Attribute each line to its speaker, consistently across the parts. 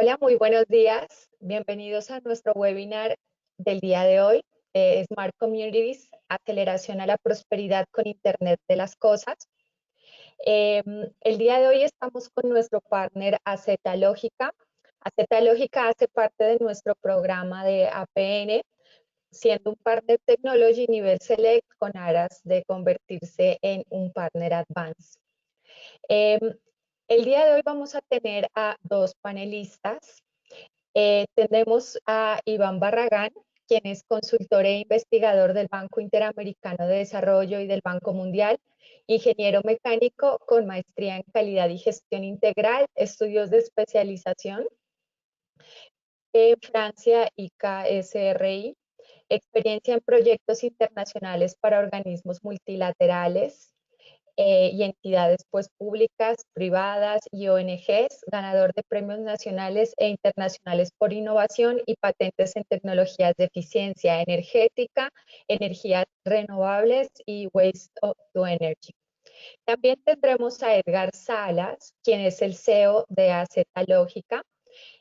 Speaker 1: Hola, muy buenos días. Bienvenidos a nuestro webinar del día de hoy. Smart Communities, aceleración a la prosperidad con Internet de las cosas. El día de hoy estamos con nuestro partner AZ Lógica. AZ Lógica hace parte de nuestro programa de APN, siendo un partner technology nivel select con aras de convertirse en un partner advanced. El día de hoy vamos a tener a dos panelistas. Tenemos a Iván Barragán, quien es consultor e investigador del Banco Interamericano de Desarrollo y del Banco Mundial, ingeniero mecánico con maestría en calidad y gestión integral, estudios de especialización en Francia y KSRI, experiencia en proyectos internacionales para organismos multilaterales, y entidades pues públicas, privadas y ONGs, ganador de premios nacionales e internacionales por innovación y patentes en tecnologías de eficiencia energética, energías renovables y waste to energy. También tendremos a Edgar Salas, quien es el CEO de AZ Lógica,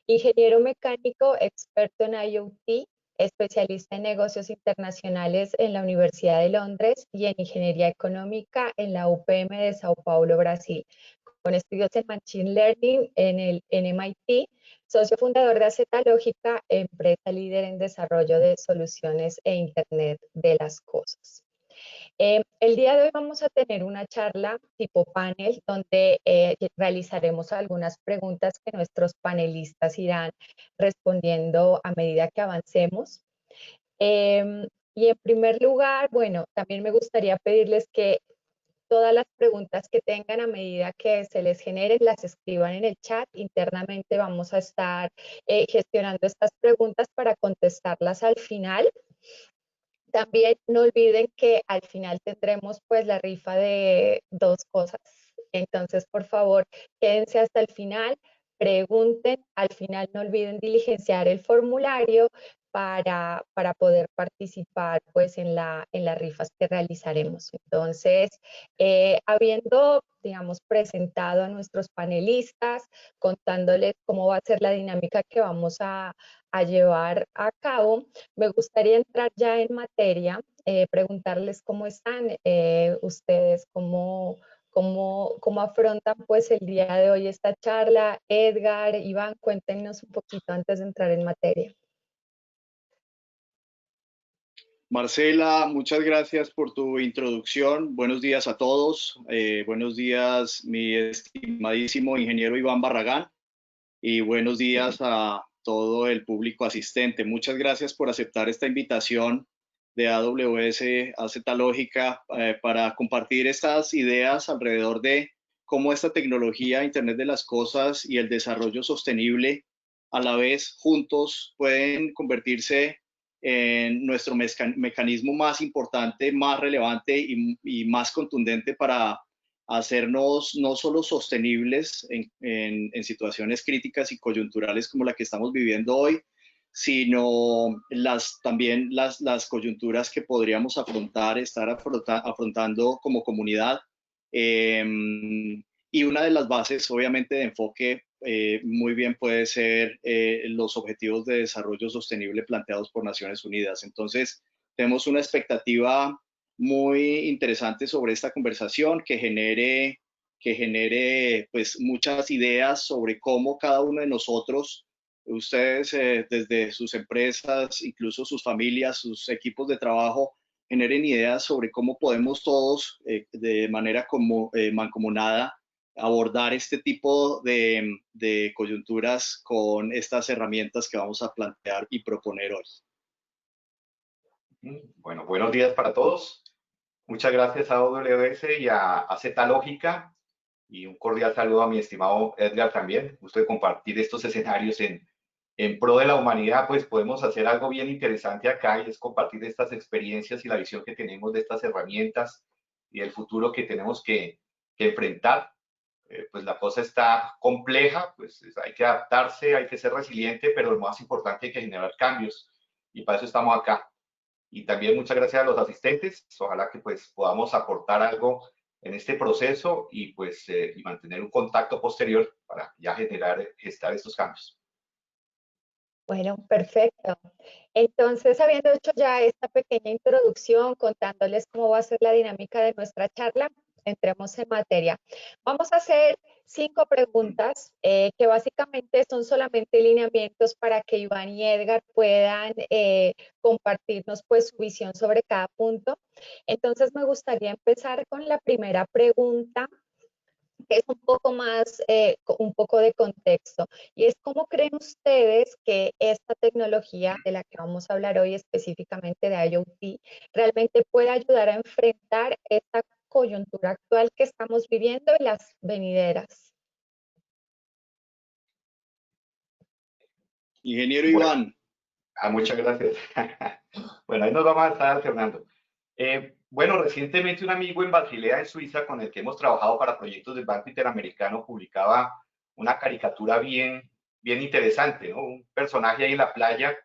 Speaker 1: ingeniero mecánico, experto en IoT, especialista en negocios internacionales en la Universidad de Londres y en ingeniería económica en la UPM de Sao Paulo, Brasil, con estudios en Machine Learning en el MIT, socio fundador de AZ Lógica, empresa líder en desarrollo de soluciones e Internet de las cosas. El día de hoy vamos a tener una charla tipo panel donde realizaremos algunas preguntas que nuestros panelistas irán respondiendo a medida que avancemos. Y en primer lugar, bueno, también me gustaría pedirles que todas las preguntas que tengan a medida que se les generen las escriban en el chat. Internamente vamos a estar gestionando estas preguntas para contestarlas al final. También no olviden que al final tendremos pues la rifa de dos cosas. Entonces, por favor, quédense hasta el final, pregunten. Al final no olviden diligenciar el formulario para poder participar pues en las rifas que realizaremos. Entonces, habiendo, digamos, presentado a nuestros panelistas, contándoles cómo va a ser la dinámica que vamos a llevar a cabo, me gustaría entrar ya en materia, preguntarles cómo están ustedes, cómo afrontan pues el día de hoy esta charla. Edgar, Iván, cuéntenos un poquito antes de entrar en materia.
Speaker 2: Marcela, muchas gracias por tu introducción. Buenos días a todos. Buenos días, mi estimadísimo ingeniero Iván Barragán. Y buenos días a todo el público asistente. Muchas gracias por aceptar esta invitación de AWS AZ Lógica para compartir estas ideas alrededor de cómo esta tecnología, Internet de las Cosas y el desarrollo sostenible a la vez juntos pueden convertirse en nuestro mecanismo más importante, más relevante y más contundente para hacernos no solo sostenibles en situaciones críticas y coyunturales como la que estamos viviendo hoy, sino también las coyunturas que podríamos estar afrontando como comunidad. Y una de las bases, obviamente, de enfoque muy bien puede ser los objetivos de desarrollo sostenible planteados por Naciones Unidas. Entonces, tenemos una expectativa muy interesante sobre esta conversación que genere pues muchas ideas sobre cómo cada uno de nosotros, ustedes desde sus empresas, incluso sus familias, sus equipos de trabajo, generen ideas sobre cómo podemos todos de manera mancomunada abordar este tipo de coyunturas con estas herramientas que vamos a plantear y proponer hoy.
Speaker 3: Bueno, buenos días para todos. Muchas gracias a AWS y a AZ Lógica, y un cordial saludo a mi estimado Edgar también. Gusto de compartir estos escenarios en pro de la humanidad. Pues podemos hacer algo bien interesante acá, y es compartir estas experiencias y la visión que tenemos de estas herramientas y el futuro que tenemos que enfrentar. Pues la cosa está compleja, pues hay que adaptarse, hay que ser resiliente, pero lo más importante, hay que generar cambios, y para eso estamos acá. Y también muchas gracias a los asistentes. Ojalá que pues podamos aportar algo en este proceso y pues y mantener un contacto posterior para ya gestar estos cambios.
Speaker 1: Bueno, perfecto. Entonces, habiendo hecho ya esta pequeña introducción, contándoles cómo va a ser la dinámica de nuestra charla, entremos en materia. Vamos a hacer 5 preguntas que básicamente son solamente lineamientos para que Iván y Edgar puedan compartirnos pues su visión sobre cada punto. Entonces, me gustaría empezar con la primera pregunta, que es un poco más, un poco de contexto. Y es cómo creen ustedes que esta tecnología de la que vamos a hablar hoy, específicamente de IoT, realmente puede ayudar a enfrentar esta coyuntura actual que estamos viviendo y las venideras.
Speaker 2: Ingeniero
Speaker 3: Bueno,
Speaker 2: Iván.
Speaker 3: muchas gracias. Bueno, ahí nos vamos a estar alternando. Bueno, recientemente un amigo en Basilea, en Suiza, con el que hemos trabajado para proyectos del Banco Interamericano, publicaba una caricatura bien interesante, ¿no? Un personaje ahí en la playa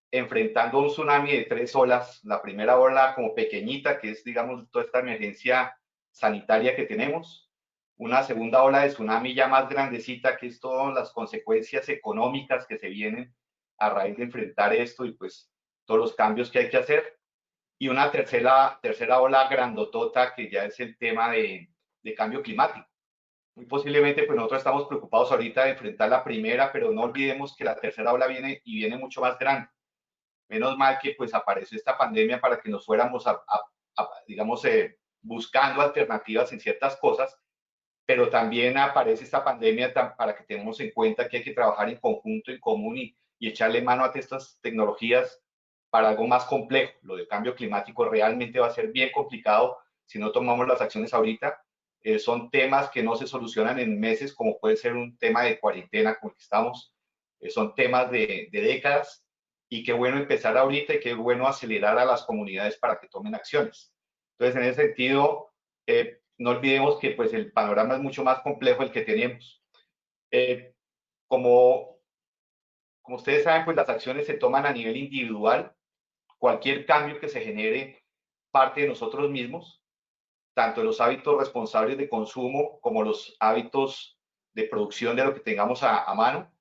Speaker 3: enfrentando un tsunami de 3 olas. La primera ola como pequeñita, que es, digamos, toda esta emergencia sanitaria que tenemos. Una segunda ola de tsunami ya más grandecita, que es todas las consecuencias económicas que se vienen a raíz de enfrentar esto y pues todos los cambios que hay que hacer. Y una tercera ola grandotota, que ya es el tema de cambio climático. Muy posiblemente, pues nosotros estamos preocupados ahorita de enfrentar la primera, pero no olvidemos que la tercera ola viene y viene mucho más grande. Menos mal que pues apareció esta pandemia para que nos fuéramos digamos, buscando alternativas en ciertas cosas, pero también aparece esta pandemia para que tengamos en cuenta que hay que trabajar en conjunto, en común y echarle mano a estas tecnologías para algo más complejo. Lo del cambio climático realmente va a ser bien complicado si no tomamos las acciones ahorita. Son temas que no se solucionan en meses, como puede ser un tema de cuarentena como el que estamos. Son temas de décadas y qué bueno empezar ahorita y qué bueno acelerar a las comunidades para que tomen acciones. Entonces, en ese sentido, no olvidemos que pues el panorama es mucho más complejo el que tenemos. Eh, como, como ustedes saben, pues las acciones se toman a nivel individual. Cualquier cambio que se genere parte de nosotros mismos, tanto los hábitos responsables de consumo como los hábitos de producción de lo que tengamos a mano.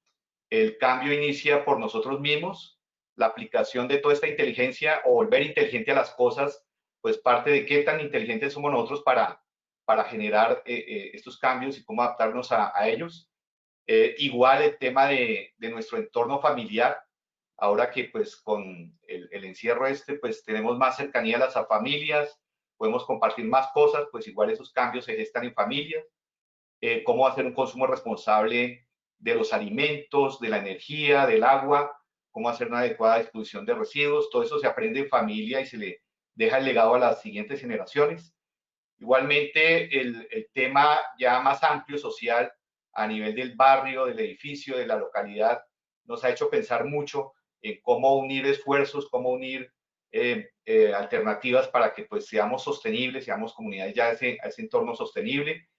Speaker 3: El cambio inicia por nosotros mismos. La aplicación de toda esta inteligencia o volver inteligente a las cosas, pues parte de qué tan inteligentes somos nosotros para generar estos cambios y cómo adaptarnos a ellos. Igual el tema de nuestro entorno familiar, ahora que pues con el encierro pues tenemos más cercanía a las familias, podemos compartir más cosas, pues igual esos cambios se gestan en familias. Cómo hacer un consumo responsable de los alimentos, de la energía, del agua, cómo hacer una adecuada disposición de residuos, todo eso se aprende en familia y se le deja el legado a las siguientes generaciones. Igualmente, el tema ya más amplio social a nivel del barrio, del edificio, de la localidad, nos ha hecho pensar mucho en cómo unir esfuerzos, cómo unir alternativas para que pues seamos sostenibles, seamos comunidades ya a ese entorno sostenible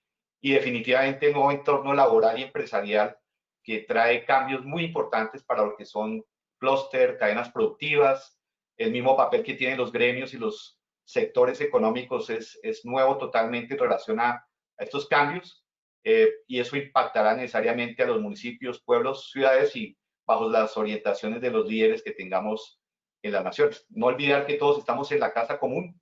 Speaker 3: y definitivamente un nuevo entorno laboral y empresarial que trae cambios muy importantes para lo que son clúster, cadenas productivas, el mismo papel que tienen los gremios y los sectores económicos es nuevo totalmente en relación a estos cambios y eso impactará necesariamente a los municipios, pueblos, ciudades y bajo las orientaciones de los líderes que tengamos en las naciones. No olvidar que todos estamos en la casa común.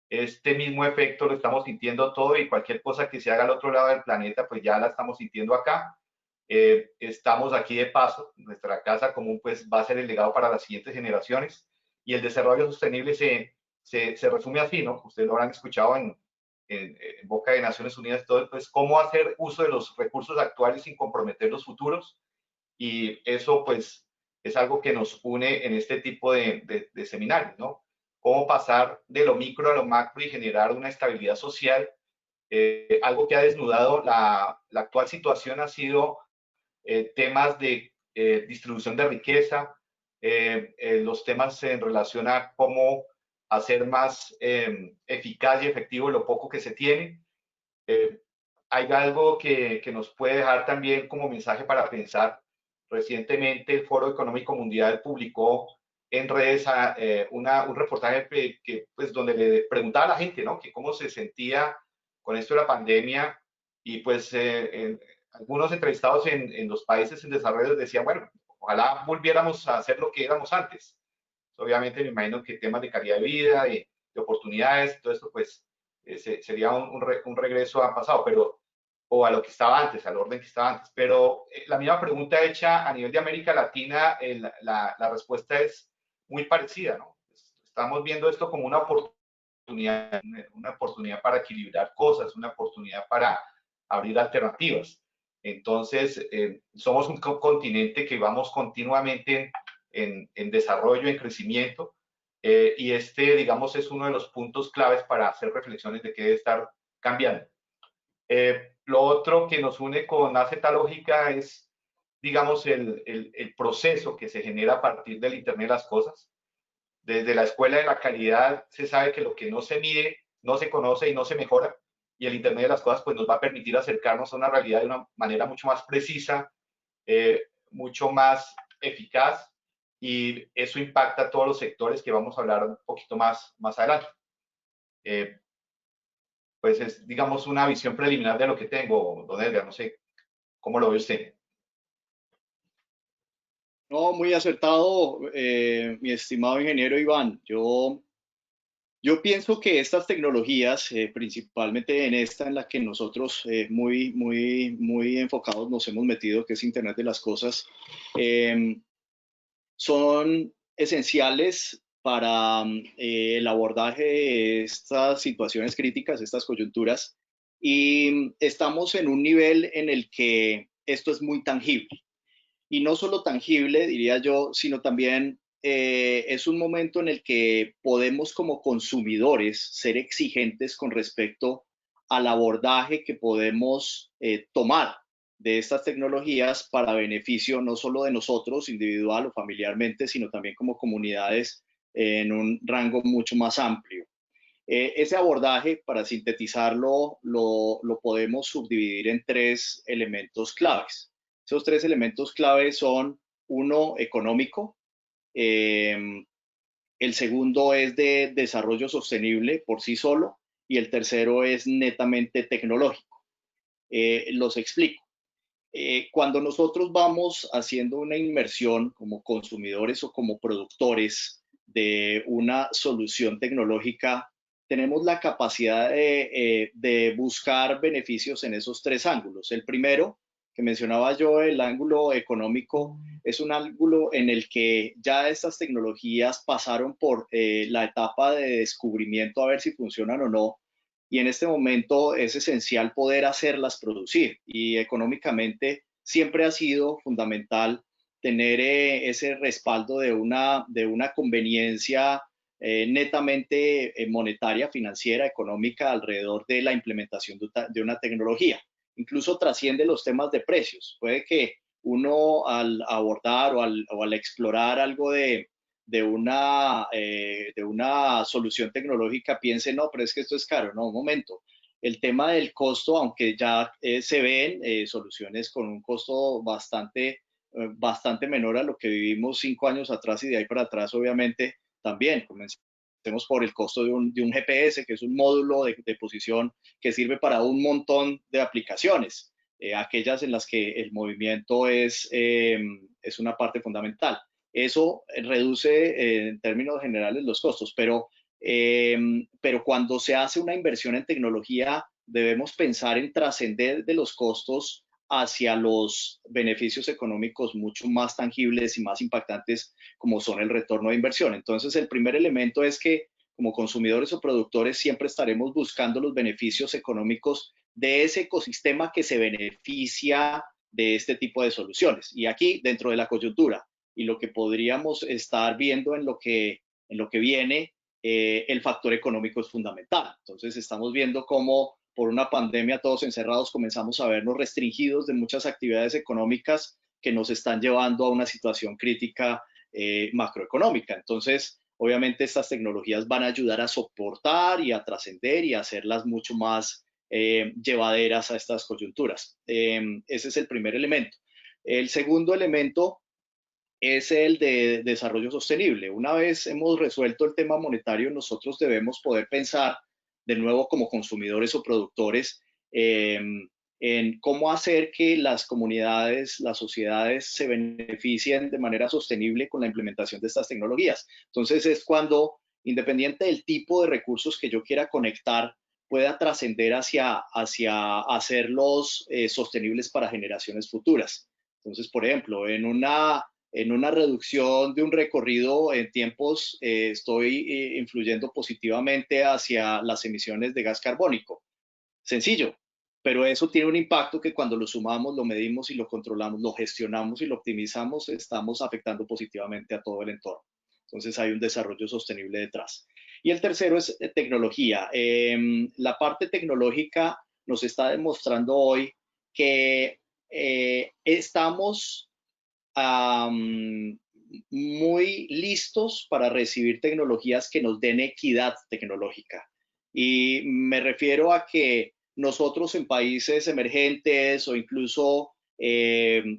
Speaker 3: Este mismo efecto lo estamos sintiendo todo y cualquier cosa que se haga al otro lado del planeta, pues ya la estamos sintiendo acá. Estamos aquí de paso, nuestra casa común pues va a ser el legado para las siguientes generaciones y el desarrollo sostenible se resume así, ¿no? Ustedes lo habrán escuchado en boca de Naciones Unidas, todo, pues cómo hacer uso de los recursos actuales sin comprometer los futuros y eso pues es algo que nos une en este tipo de seminarios, ¿no? Cómo pasar de lo micro a lo macro y generar una estabilidad social. Algo que ha desnudado la actual situación ha sido temas de distribución de riqueza, los temas en relación a cómo hacer más eficaz y efectivo lo poco que se tiene. Hay algo que nos puede dejar también como mensaje para pensar. Recientemente el Foro Económico Mundial publicó en redes un reportaje pues, donde le preguntaba a la gente, ¿no? Que cómo se sentía con esto de la pandemia y pues algunos entrevistados en los países en desarrollo decían, bueno, ojalá volviéramos a hacer lo que éramos antes. Obviamente me imagino que temas de calidad de vida, de oportunidades, todo esto pues sería un regreso al pasado, pero o a lo que estaba antes, al orden que estaba antes. Pero la misma pregunta hecha a nivel de América Latina, la respuesta es muy parecida, ¿no? Estamos viendo esto como una oportunidad para equilibrar cosas, una oportunidad para abrir alternativas. Entonces, somos un continente que vamos continuamente en desarrollo, en crecimiento, y digamos, es uno de los puntos claves para hacer reflexiones de qué debe estar cambiando. Lo otro que nos une con Acetalógica es, digamos, el proceso que se genera a partir del Internet de las Cosas. Desde la escuela de la calidad se sabe que lo que no se mide, no se conoce y no se mejora. Y el Internet de las Cosas pues, nos va a permitir acercarnos a una realidad de una manera mucho más precisa, mucho más eficaz, y eso impacta a todos los sectores que vamos a hablar un poquito más adelante. Pues es, digamos, una visión preliminar de lo que tengo, don Edgar, no sé cómo lo ve usted.
Speaker 2: No, muy acertado, mi estimado ingeniero Iván. Yo pienso que estas tecnologías, principalmente en esta en la que nosotros muy enfocados nos hemos metido, que es Internet de las Cosas, son esenciales para el abordaje de estas situaciones críticas, estas coyunturas, y estamos en un nivel en el que esto es muy tangible. Y no solo tangible, diría yo, sino también es un momento en el que podemos como consumidores ser exigentes con respecto al abordaje que podemos tomar de estas tecnologías para beneficio no solo de nosotros individual o familiarmente, sino también como comunidades en un rango mucho más amplio. Ese abordaje, para sintetizarlo, lo podemos subdividir en tres elementos claves. Esos tres elementos claves son: uno, económico; el segundo es de desarrollo sostenible por sí solo; y el tercero es netamente tecnológico. Los explico. Cuando nosotros vamos haciendo una inmersión como consumidores o como productores de una solución tecnológica, tenemos la capacidad de buscar beneficios en esos tres ángulos. El primero, que mencionaba yo, el ángulo económico, es un ángulo en el que ya estas tecnologías pasaron por la etapa de descubrimiento a ver si funcionan o no, y en este momento es esencial poder hacerlas producir, y económicamente siempre ha sido fundamental tener ese respaldo de una conveniencia netamente monetaria, financiera, económica alrededor de la implementación de una tecnología. Incluso trasciende los temas de precios. Puede que uno, al abordar o al explorar algo de una solución tecnológica, piense: no, pero es que esto es caro. No, un momento. El tema del costo, aunque ya se ven soluciones con un costo bastante menor a lo que vivimos 5 años atrás, y de ahí para atrás, obviamente, también. Comencemos por el costo de un GPS, que es un módulo de posición que sirve para un montón de aplicaciones, aquellas en las que el movimiento es una parte fundamental. Eso reduce en términos generales los costos, pero cuando se hace una inversión en tecnología, debemos pensar en trascender de los costos hacia los beneficios económicos mucho más tangibles y más impactantes, como son el retorno de inversión. Entonces, el primer elemento es que como consumidores o productores siempre estaremos buscando los beneficios económicos de ese ecosistema que se beneficia de este tipo de soluciones. Y aquí, dentro de la coyuntura y lo que podríamos estar viendo en lo que viene, el factor económico es fundamental. Entonces, estamos viendo cómo por una pandemia todos encerrados comenzamos a vernos restringidos de muchas actividades económicas que nos están llevando a una situación crítica macroeconómica. Entonces, obviamente estas tecnologías van a ayudar a soportar y a trascender y a hacerlas mucho más llevaderas a estas coyunturas. Ese es el primer elemento. El segundo elemento es el de desarrollo sostenible. Una vez hemos resuelto el tema monetario, nosotros debemos poder pensar de nuevo como consumidores o productores en en cómo hacer que las comunidades, las sociedades se beneficien de manera sostenible con la implementación de estas tecnologías. Entonces es cuando, independiente del tipo de recursos que yo quiera conectar, pueda trascender hacia hacerlos sostenibles para generaciones futuras. Entonces, por ejemplo, en una reducción de un recorrido en tiempos, estoy influyendo positivamente hacia las emisiones de gas carbónico. Sencillo, pero eso tiene un impacto que cuando lo sumamos, lo medimos y lo controlamos, lo gestionamos y lo optimizamos, estamos afectando positivamente a todo el entorno. Entonces hay un desarrollo sostenible detrás. Y el tercero es tecnología. La parte tecnológica nos está demostrando hoy que estamos muy listos para recibir tecnologías que nos den equidad tecnológica. Y me refiero a que nosotros en países emergentes o incluso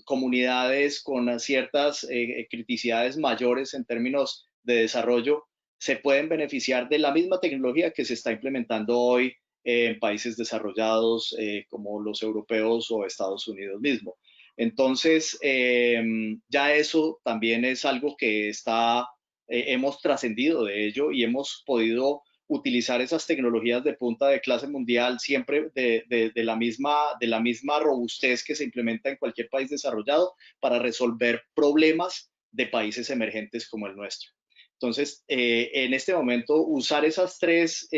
Speaker 2: comunidades con ciertas criticidades mayores en términos de desarrollo se pueden beneficiar de la misma tecnología que se está implementando hoy en países desarrollados como los europeos o Estados Unidos mismo. Entonces, ya eso también es algo que hemos trascendido de ello y hemos podido utilizar esas tecnologías de punta de clase mundial siempre de la misma robustez que se implementa en cualquier país desarrollado para resolver problemas de países emergentes como el nuestro. Entonces, en este momento, usar esas tres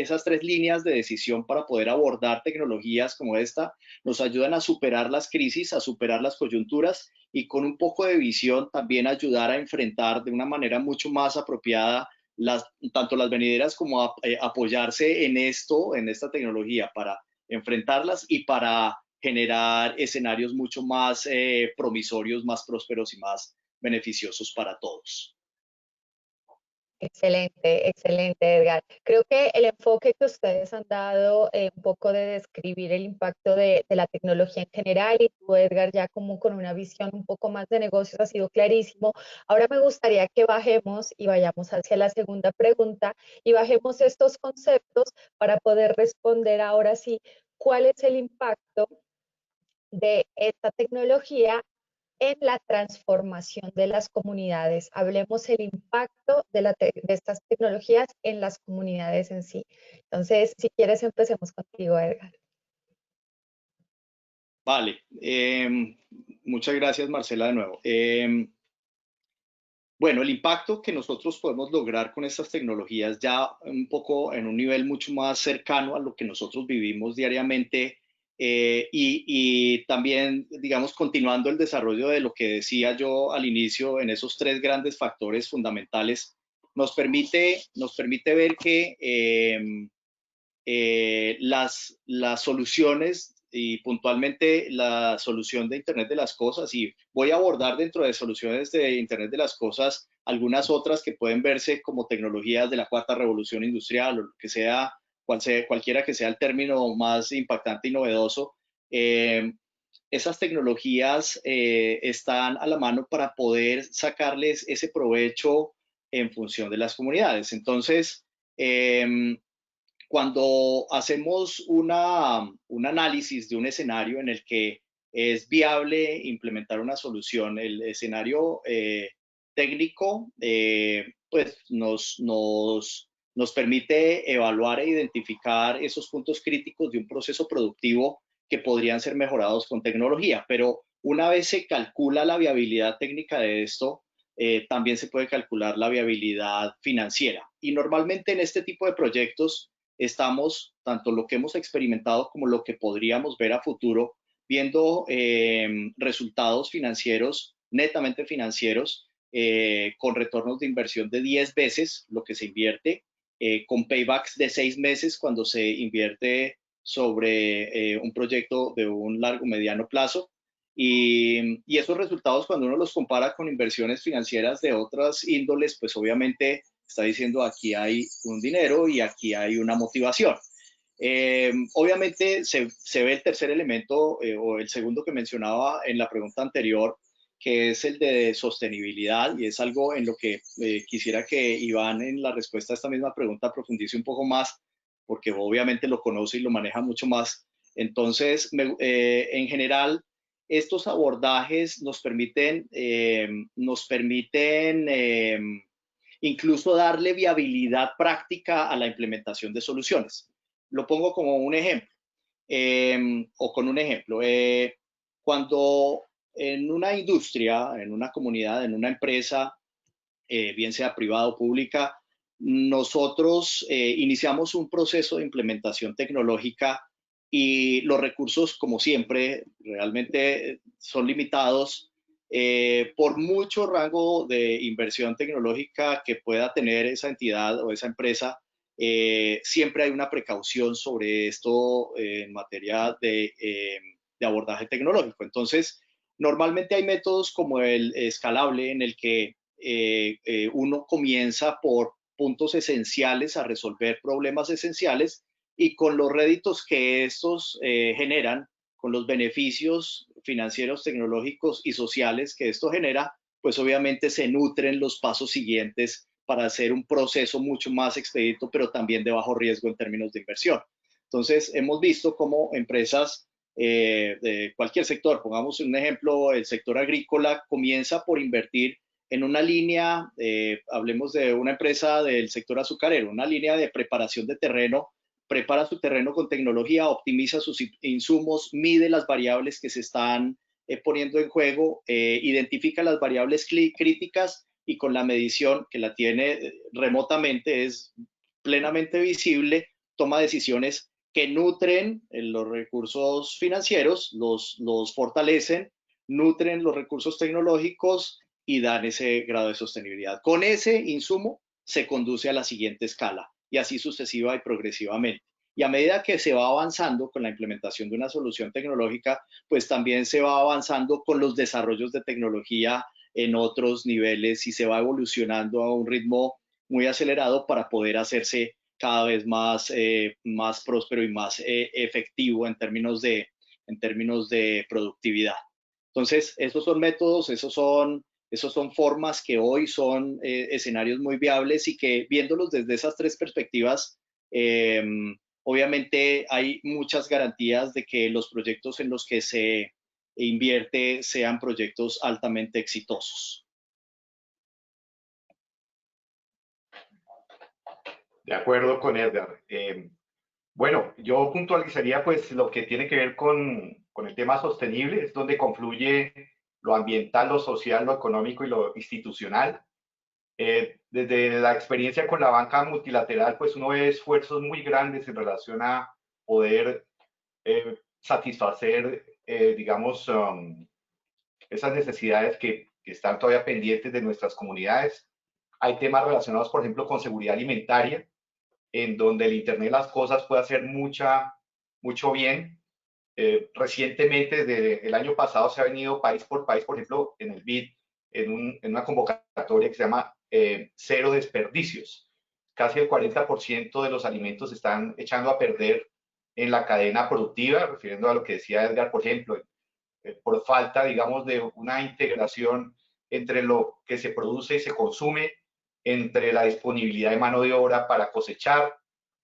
Speaker 2: líneas de decisión para poder abordar tecnologías como esta nos ayudan a superar las crisis, a superar las coyunturas y con un poco de visión también ayudar a enfrentar de una manera mucho más apropiada tanto las venideras como apoyarse en esta tecnología para enfrentarlas y para generar escenarios mucho más promisorios, más prósperos y más beneficiosos para todos.
Speaker 1: Excelente, excelente, Edgar. Creo que el enfoque que ustedes han dado, un poco de describir el impacto de la tecnología en general y tú, Edgar, ya como con una visión un poco más de negocios ha sido clarísimo. Ahora me gustaría que bajemos y vayamos hacia la segunda pregunta y bajemos estos conceptos para poder responder ahora sí cuál es el impacto de esta tecnología en la transformación de las comunidades. Hablemos el impacto de estas tecnologías en las comunidades en sí. Entonces, si quieres, empecemos contigo, Edgar.
Speaker 2: Vale, muchas gracias, Marcela, de nuevo. Bueno, el impacto que nosotros podemos lograr con estas tecnologías ya un poco en un nivel mucho más cercano a lo que nosotros vivimos diariamente y también, digamos, continuando el desarrollo de lo que decía yo al inicio en esos tres grandes factores fundamentales, nos permite ver que las soluciones y puntualmente la solución de Internet de las Cosas, y voy a abordar dentro de soluciones de Internet de las Cosas algunas otras que pueden verse como tecnologías de la cuarta revolución industrial o lo que sea, cualquiera que sea el término más impactante y novedoso. Esas tecnologías están a la mano para poder sacarles ese provecho en función de las comunidades. Entonces, cuando hacemos un análisis de un escenario en el que es viable implementar una solución, el escenario técnico pues nos permite evaluar e identificar esos puntos críticos de un proceso productivo que podrían ser mejorados con tecnología, pero una vez se calcula la viabilidad técnica de esto, también se puede calcular la viabilidad financiera. Y normalmente en este tipo de proyectos estamos, tanto lo que hemos experimentado como lo que podríamos ver a futuro, viendo resultados financieros, netamente financieros, con retornos de inversión de 10 veces lo que se invierte, con paybacks de 6 meses cuando se invierte sobre un proyecto de un largo mediano plazo. Y esos resultados, cuando uno los compara con inversiones financieras de otras índoles, pues obviamente está diciendo aquí hay un dinero y aquí hay una motivación. Obviamente se ve el tercer elemento o el segundo que mencionaba en la pregunta anterior, que es el de sostenibilidad, y es algo en lo que quisiera que Iván en la respuesta a esta misma pregunta profundice un poco más, porque obviamente lo conoce y lo maneja mucho más. Entonces, en general, estos abordajes nos permiten incluso darle viabilidad práctica a la implementación de soluciones. Lo pongo como un ejemplo, o con un ejemplo. Cuando en una industria, en una comunidad, en una empresa, bien sea privada o pública, nosotros iniciamos un proceso de implementación tecnológica y los recursos, como siempre, realmente son limitados. Por mucho rango de inversión tecnológica que pueda tener esa entidad o esa empresa, siempre hay una precaución sobre esto en materia de abordaje tecnológico. Entonces, normalmente hay métodos como el escalable en el que uno comienza por puntos esenciales a resolver problemas esenciales y con los réditos que estos generan, con los beneficios financieros, tecnológicos y sociales que esto genera, pues obviamente se nutren los pasos siguientes para hacer un proceso mucho más expedito, pero también de bajo riesgo en términos de inversión. Entonces, hemos visto cómo empresas de cualquier sector, pongamos un ejemplo, el sector agrícola comienza por invertir en una línea, hablemos de una empresa del sector azucarero, una línea de preparación de terreno, prepara su terreno con tecnología, optimiza sus insumos, mide las variables que se están poniendo en juego, identifica las variables críticas y con la medición que la tiene remotamente es plenamente visible, toma decisiones que nutren los recursos financieros, los fortalecen, nutren los recursos tecnológicos y dan ese grado de sostenibilidad. Con ese insumo se conduce a la siguiente escala y así sucesiva y progresivamente. Y a medida que se va avanzando con la implementación de una solución tecnológica, pues también se va avanzando con los desarrollos de tecnología en otros niveles y se va evolucionando a un ritmo muy acelerado para poder hacerse cada vez más próspero y más efectivo en términos de productividad. Entonces, esos son métodos, esos son formas que hoy son escenarios muy viables y que viéndolos desde esas tres perspectivas, obviamente hay muchas garantías de que los proyectos en los que se invierte sean proyectos altamente exitosos.
Speaker 3: De acuerdo con Edgar. Bueno, yo puntualizaría pues lo que tiene que ver con el tema sostenible, es donde confluye lo ambiental, lo social, lo económico y lo institucional. Desde la experiencia con la banca multilateral, pues uno ve esfuerzos muy grandes en relación a poder satisfacer, digamos, esas necesidades que están todavía pendientes de nuestras comunidades. Hay temas relacionados, por ejemplo, con seguridad alimentaria, en donde el Internet de las Cosas puede hacer mucho bien. Recientemente, desde el año pasado, se ha venido país por país, por ejemplo, en el BID, en una convocatoria que se llama Cero Desperdicios. Casi el 40% de los alimentos se están echando a perder en la cadena productiva, refiriendo a lo que decía Edgar, por ejemplo, por falta, digamos, de una integración entre lo que se produce y se consume, entre la disponibilidad de mano de obra para cosechar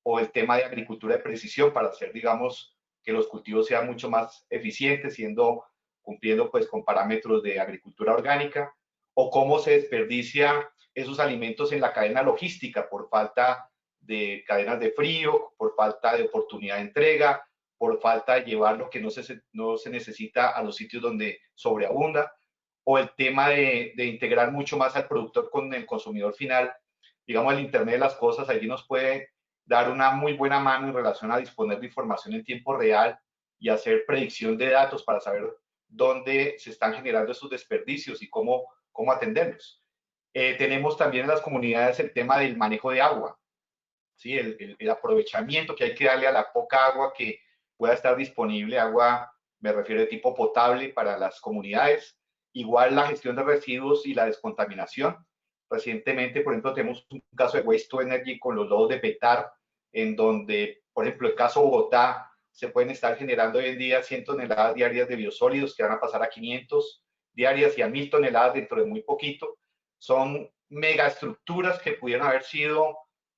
Speaker 3: o el tema de agricultura de precisión para hacer, digamos, que los cultivos sean mucho más eficientes, cumpliendo pues con parámetros de agricultura orgánica, o cómo se desperdicia esos alimentos en la cadena logística por falta de cadenas de frío, por falta de oportunidad de entrega, por falta de llevar lo que no se necesita a los sitios donde sobreabunda, o el tema de integrar mucho más al productor con el consumidor final. Digamos, el Internet de las Cosas allí nos puede dar una muy buena mano en relación a disponer de información en tiempo real y hacer predicción de datos para saber dónde se están generando esos desperdicios y cómo atenderlos. Tenemos también en las comunidades el tema del manejo de agua, ¿sí? El aprovechamiento que hay que darle a la poca agua que pueda estar disponible, agua, me refiero de tipo potable para las comunidades. Igual la gestión de residuos y la descontaminación. Recientemente, por ejemplo, tenemos un caso de Waste to Energy con los lodos de Petar, en donde, por ejemplo, el caso Bogotá, se pueden estar generando hoy en día 100 toneladas diarias de biosólidos que van a pasar a 500 diarias y a 1000 toneladas dentro de muy poquito. Son megaestructuras que pudieron haber sido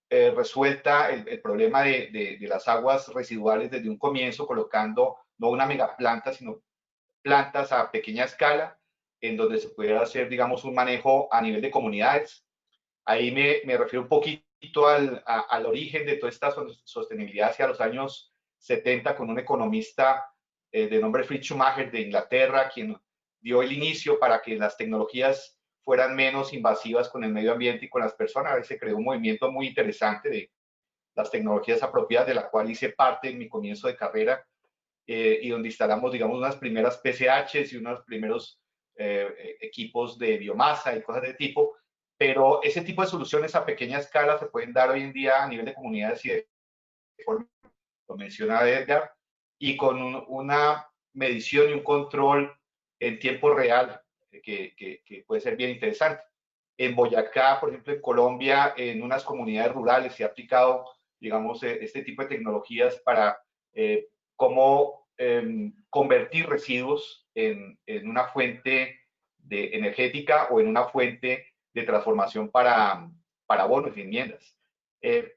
Speaker 3: resuelta el problema de las aguas residuales desde un comienzo, colocando no una megaplanta, sino plantas a pequeña escala, en donde se pudiera hacer, digamos, un manejo a nivel de comunidades. Ahí me refiero un poquito al origen de toda esta sostenibilidad hacia los años 70 con un economista de nombre Fritz Schumacher de Inglaterra, quien dio el inicio para que las tecnologías fueran menos invasivas con el medio ambiente y con las personas. Ahí se creó un movimiento muy interesante de las tecnologías apropiadas, de la cual hice parte en mi comienzo de carrera, y donde instalamos, digamos, unas primeras PCHs y unos primeros equipos de biomasa y cosas de tipo, pero ese tipo de soluciones a pequeña escala se pueden dar hoy en día a nivel de comunidades y de forma, lo menciona Edgar, y con una medición y un control en tiempo real que puede ser bien interesante. En Boyacá, por ejemplo, en Colombia, en unas comunidades rurales se ha aplicado, digamos, este tipo de tecnologías para cómo convertir residuos en una fuente energética o en una fuente de transformación para bonos y enmiendas.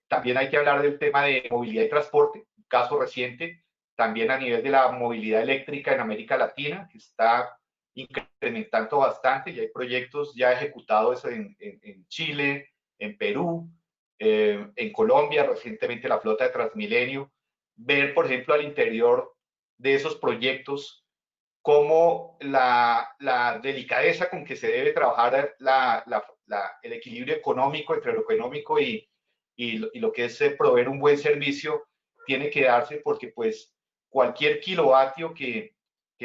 Speaker 3: También hay que hablar del tema de movilidad y transporte, un caso reciente, también a nivel de la movilidad eléctrica en América Latina, que está incrementando bastante, y hay proyectos ya ejecutados en Chile, en Perú, en Colombia, recientemente la flota de Transmilenio. Ver, por ejemplo, al interior de esos proyectos, cómo la delicadeza con que se debe trabajar el equilibrio económico entre lo económico y lo que es proveer un buen servicio tiene que darse, porque pues cualquier kilovatio que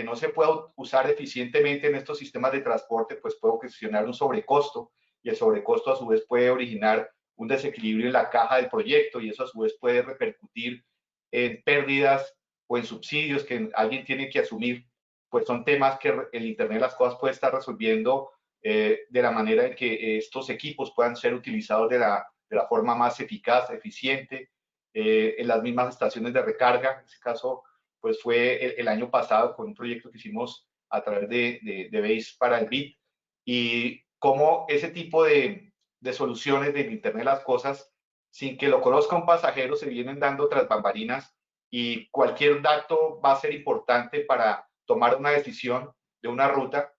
Speaker 3: no se pueda usar eficientemente en estos sistemas de transporte, pues puede ocasionar un sobrecosto, y el sobrecosto a su vez puede originar un desequilibrio en la caja del proyecto, y eso a su vez puede repercutir en pérdidas o en subsidios que alguien tiene que asumir. Pues son temas que el Internet de las Cosas puede estar resolviendo de la manera en que estos equipos puedan ser utilizados de la forma más eficaz, eficiente, en las mismas estaciones de recarga. En este caso, pues fue el año pasado con un proyecto que hicimos a través de Base para el BID, y cómo ese tipo de soluciones del Internet de las Cosas, sin que lo conozca un pasajero, se vienen dando tras bambalinas, y cualquier dato va a ser importante para tomar una decisión de una ruta,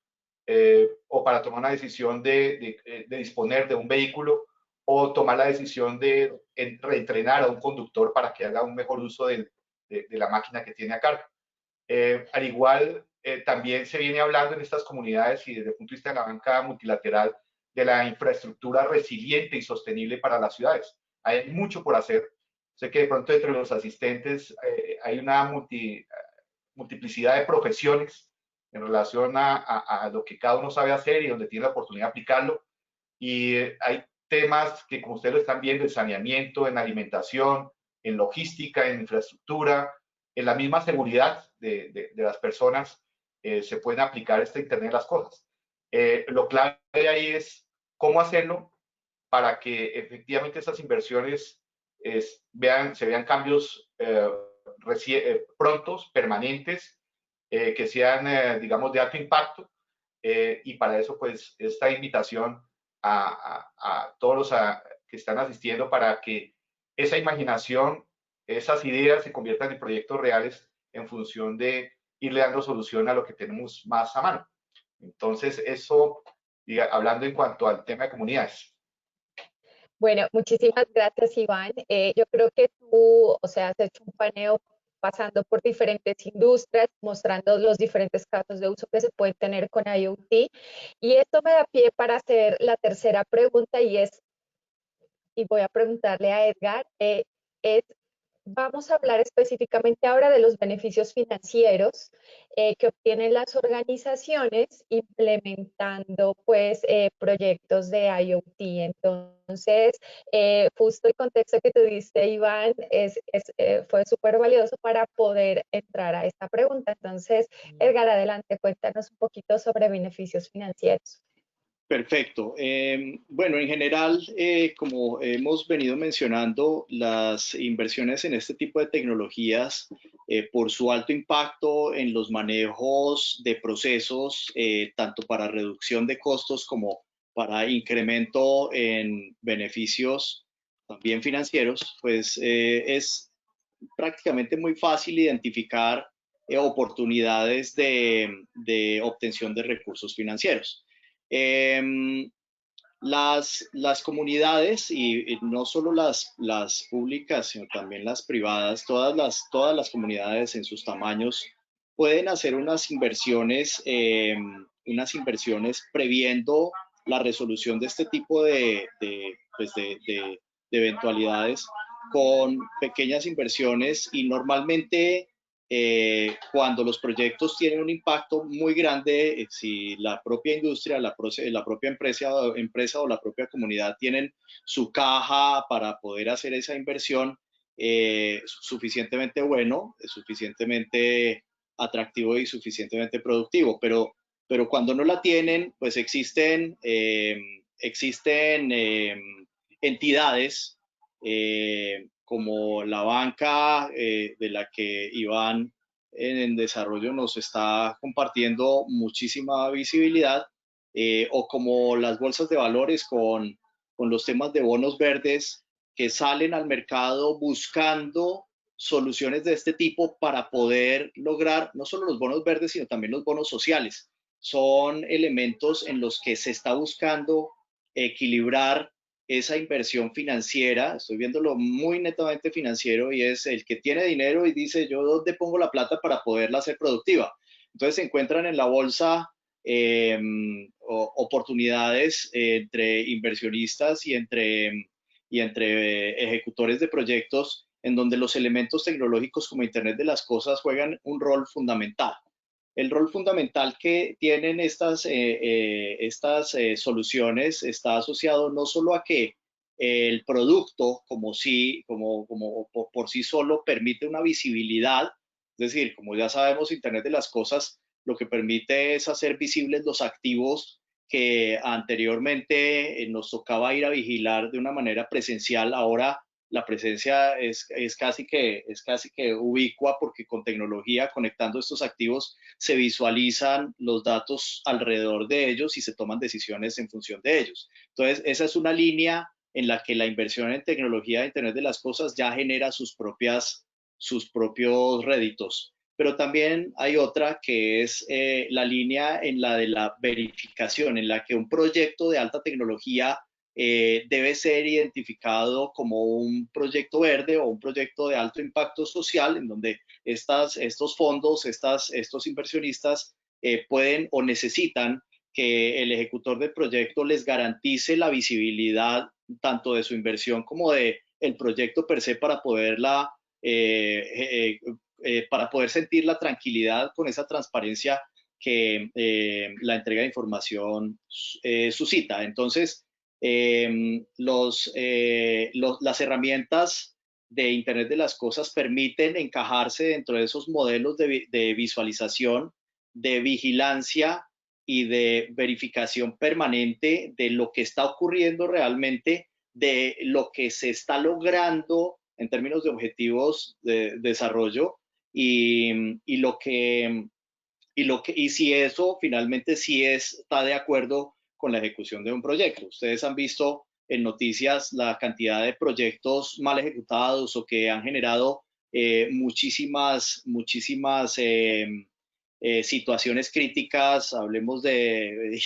Speaker 3: o para tomar una decisión de disponer de un vehículo, o tomar la decisión de reentrenar a un conductor para que haga un mejor uso de la máquina que tiene a cargo. Al igual, también se viene hablando en estas comunidades y desde el punto de vista de la banca multilateral de la infraestructura resiliente y sostenible para las ciudades. Hay mucho por hacer. Sé que de pronto entre los asistentes hay una multiplicidad de profesiones en relación a lo que cada uno sabe hacer y donde tiene la oportunidad de aplicarlo. Y hay temas que, como ustedes lo están viendo, en saneamiento, en alimentación, en logística, en infraestructura, en la misma seguridad de las personas, se pueden aplicar este Internet de las Cosas. Lo clave de ahí es cómo hacerlo para que efectivamente esas inversiones se vean cambios prontos, permanentes, que sean, digamos, de alto impacto, y para eso, pues, esta invitación a todos los que están asistiendo, para que esa imaginación, esas ideas se conviertan en proyectos reales en función de irle dando solución a lo que tenemos más a mano. Entonces, eso, hablando en cuanto al tema de comunidades.
Speaker 1: Bueno, muchísimas gracias, Iván. Yo creo que tú, o sea, has hecho un paneo pasando por diferentes industrias, mostrando los diferentes casos de uso que se pueden tener con IoT. Y esto me da pie para hacer la tercera pregunta, y voy a preguntarle a Edgar, vamos a hablar específicamente ahora de los beneficios financieros que obtienen las organizaciones implementando pues proyectos de IoT. Entonces, justo el contexto que tuviste, Iván, fue súper valioso para poder entrar a esta pregunta. Entonces, Edgar, adelante, cuéntanos un poquito sobre beneficios financieros.
Speaker 2: Perfecto. Bueno, en general, como hemos venido mencionando, las inversiones en este tipo de tecnologías, por su alto impacto en los manejos de procesos, tanto para reducción de costos como para incremento en beneficios también financieros, pues es prácticamente muy fácil identificar oportunidades de obtención de recursos financieros. Las comunidades, y no solo las públicas, sino también las privadas, todas las comunidades en sus tamaños pueden hacer unas inversiones previendo la resolución de este tipo pues de eventualidades con pequeñas inversiones y normalmente cuando los proyectos tienen un impacto muy grande, si la propia industria, la propia empresa o la propia comunidad tienen su caja para poder hacer esa inversión suficientemente bueno, suficientemente atractivo y suficientemente productivo, pero cuando no la tienen, pues existen entidades como la banca de la que Iván en desarrollo nos está compartiendo muchísima visibilidad, o como las bolsas de valores con los temas de bonos verdes que salen al mercado buscando soluciones de este tipo para poder lograr no solo los bonos verdes, sino también los bonos sociales. Son elementos en los que se está buscando equilibrar esa inversión financiera, estoy viéndolo muy netamente financiero, y es el que tiene dinero y dice, yo dónde pongo la plata para poderla hacer productiva. Entonces se encuentran en la bolsa oportunidades entre inversionistas y entre ejecutores de proyectos en donde los elementos tecnológicos como Internet de las Cosas juegan un rol fundamental. El rol fundamental que tienen estas soluciones está asociado no solo a que el producto por sí solo permite una visibilidad, es decir, como ya sabemos, Internet de las Cosas lo que permite es hacer visibles los activos que anteriormente nos tocaba ir a vigilar de una manera presencial. Ahora la presencia es casi que ubicua porque con tecnología, conectando estos activos, se visualizan los datos alrededor de ellos y se toman decisiones en función de ellos. Entonces, esa es una línea en la que la inversión en tecnología de Internet de las Cosas ya genera sus propios réditos. Pero también hay otra que es la línea en la de la verificación, en la que un proyecto de alta tecnología debe ser identificado como un proyecto verde o un proyecto de alto impacto social, en donde estos fondos, estos inversionistas pueden o necesitan que el ejecutor del proyecto les garantice la visibilidad tanto de su inversión como de el proyecto per se para poder sentir la tranquilidad con esa transparencia que la entrega de información suscita. Entonces, las herramientas de Internet de las Cosas permiten encajarse dentro de esos modelos de visualización, de vigilancia y de verificación permanente de lo que está ocurriendo realmente, de lo que se está logrando en términos de objetivos de desarrollo y si eso finalmente sí está de acuerdo con la ejecución de un proyecto. Ustedes han visto en noticias la cantidad de proyectos mal ejecutados o que han generado muchísimas situaciones críticas. Hablemos de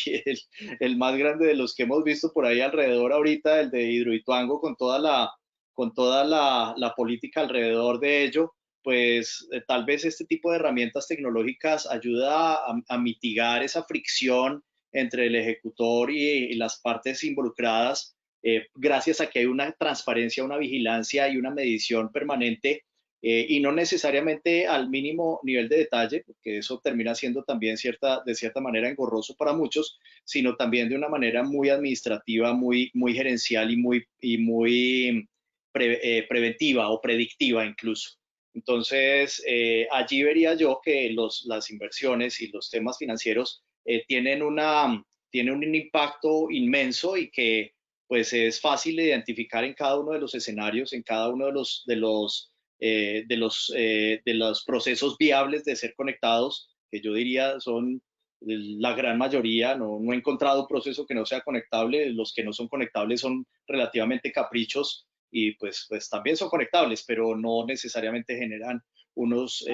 Speaker 2: el más grande de los que hemos visto por ahí alrededor ahorita, el de Hidroituango, con toda la política alrededor de ello. Pues tal vez este tipo de herramientas tecnológicas ayuda a mitigar esa fricción entre el ejecutor y las partes involucradas, gracias a que hay una transparencia, una vigilancia y una medición permanente, y no necesariamente al mínimo nivel de detalle, porque eso termina siendo también de cierta manera engorroso para muchos, sino también de una manera muy administrativa, muy gerencial y muy preventiva o predictiva incluso. Entonces, allí vería yo que las inversiones y los temas financieros tienen un impacto inmenso y que pues es fácil de identificar en cada uno de los escenarios, en cada uno de los procesos viables de ser conectados, que yo diría son la gran mayoría. No he encontrado un proceso que no sea conectable. Los que no son conectables son relativamente caprichos y pues también son conectables, pero no necesariamente generan unos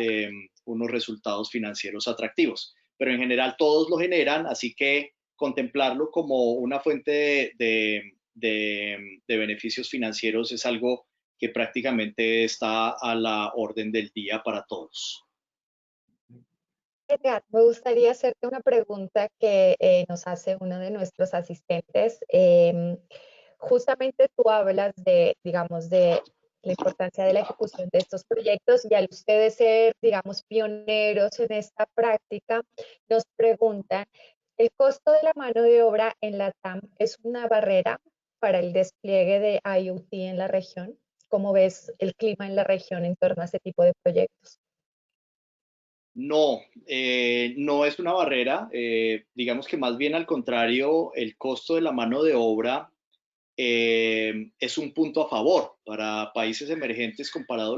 Speaker 2: resultados financieros atractivos. Pero en general todos lo generan, así que contemplarlo como una fuente de beneficios financieros es algo que prácticamente está a la orden del día para todos.
Speaker 1: Edgar, me gustaría hacerte una pregunta que nos hace uno de nuestros asistentes. Justamente tú hablas de, digamos, de la importancia de la ejecución de estos proyectos y al ustedes ser, digamos, pioneros en esta práctica, nos preguntan, ¿el costo de la mano de obra en la TAM es una barrera para el despliegue de IoT en la región? ¿Cómo ves el clima en la región en torno a este tipo de proyectos?
Speaker 2: No, no es una barrera. Digamos que más bien al contrario, el costo de la mano de obra es un punto a favor para países emergentes comparado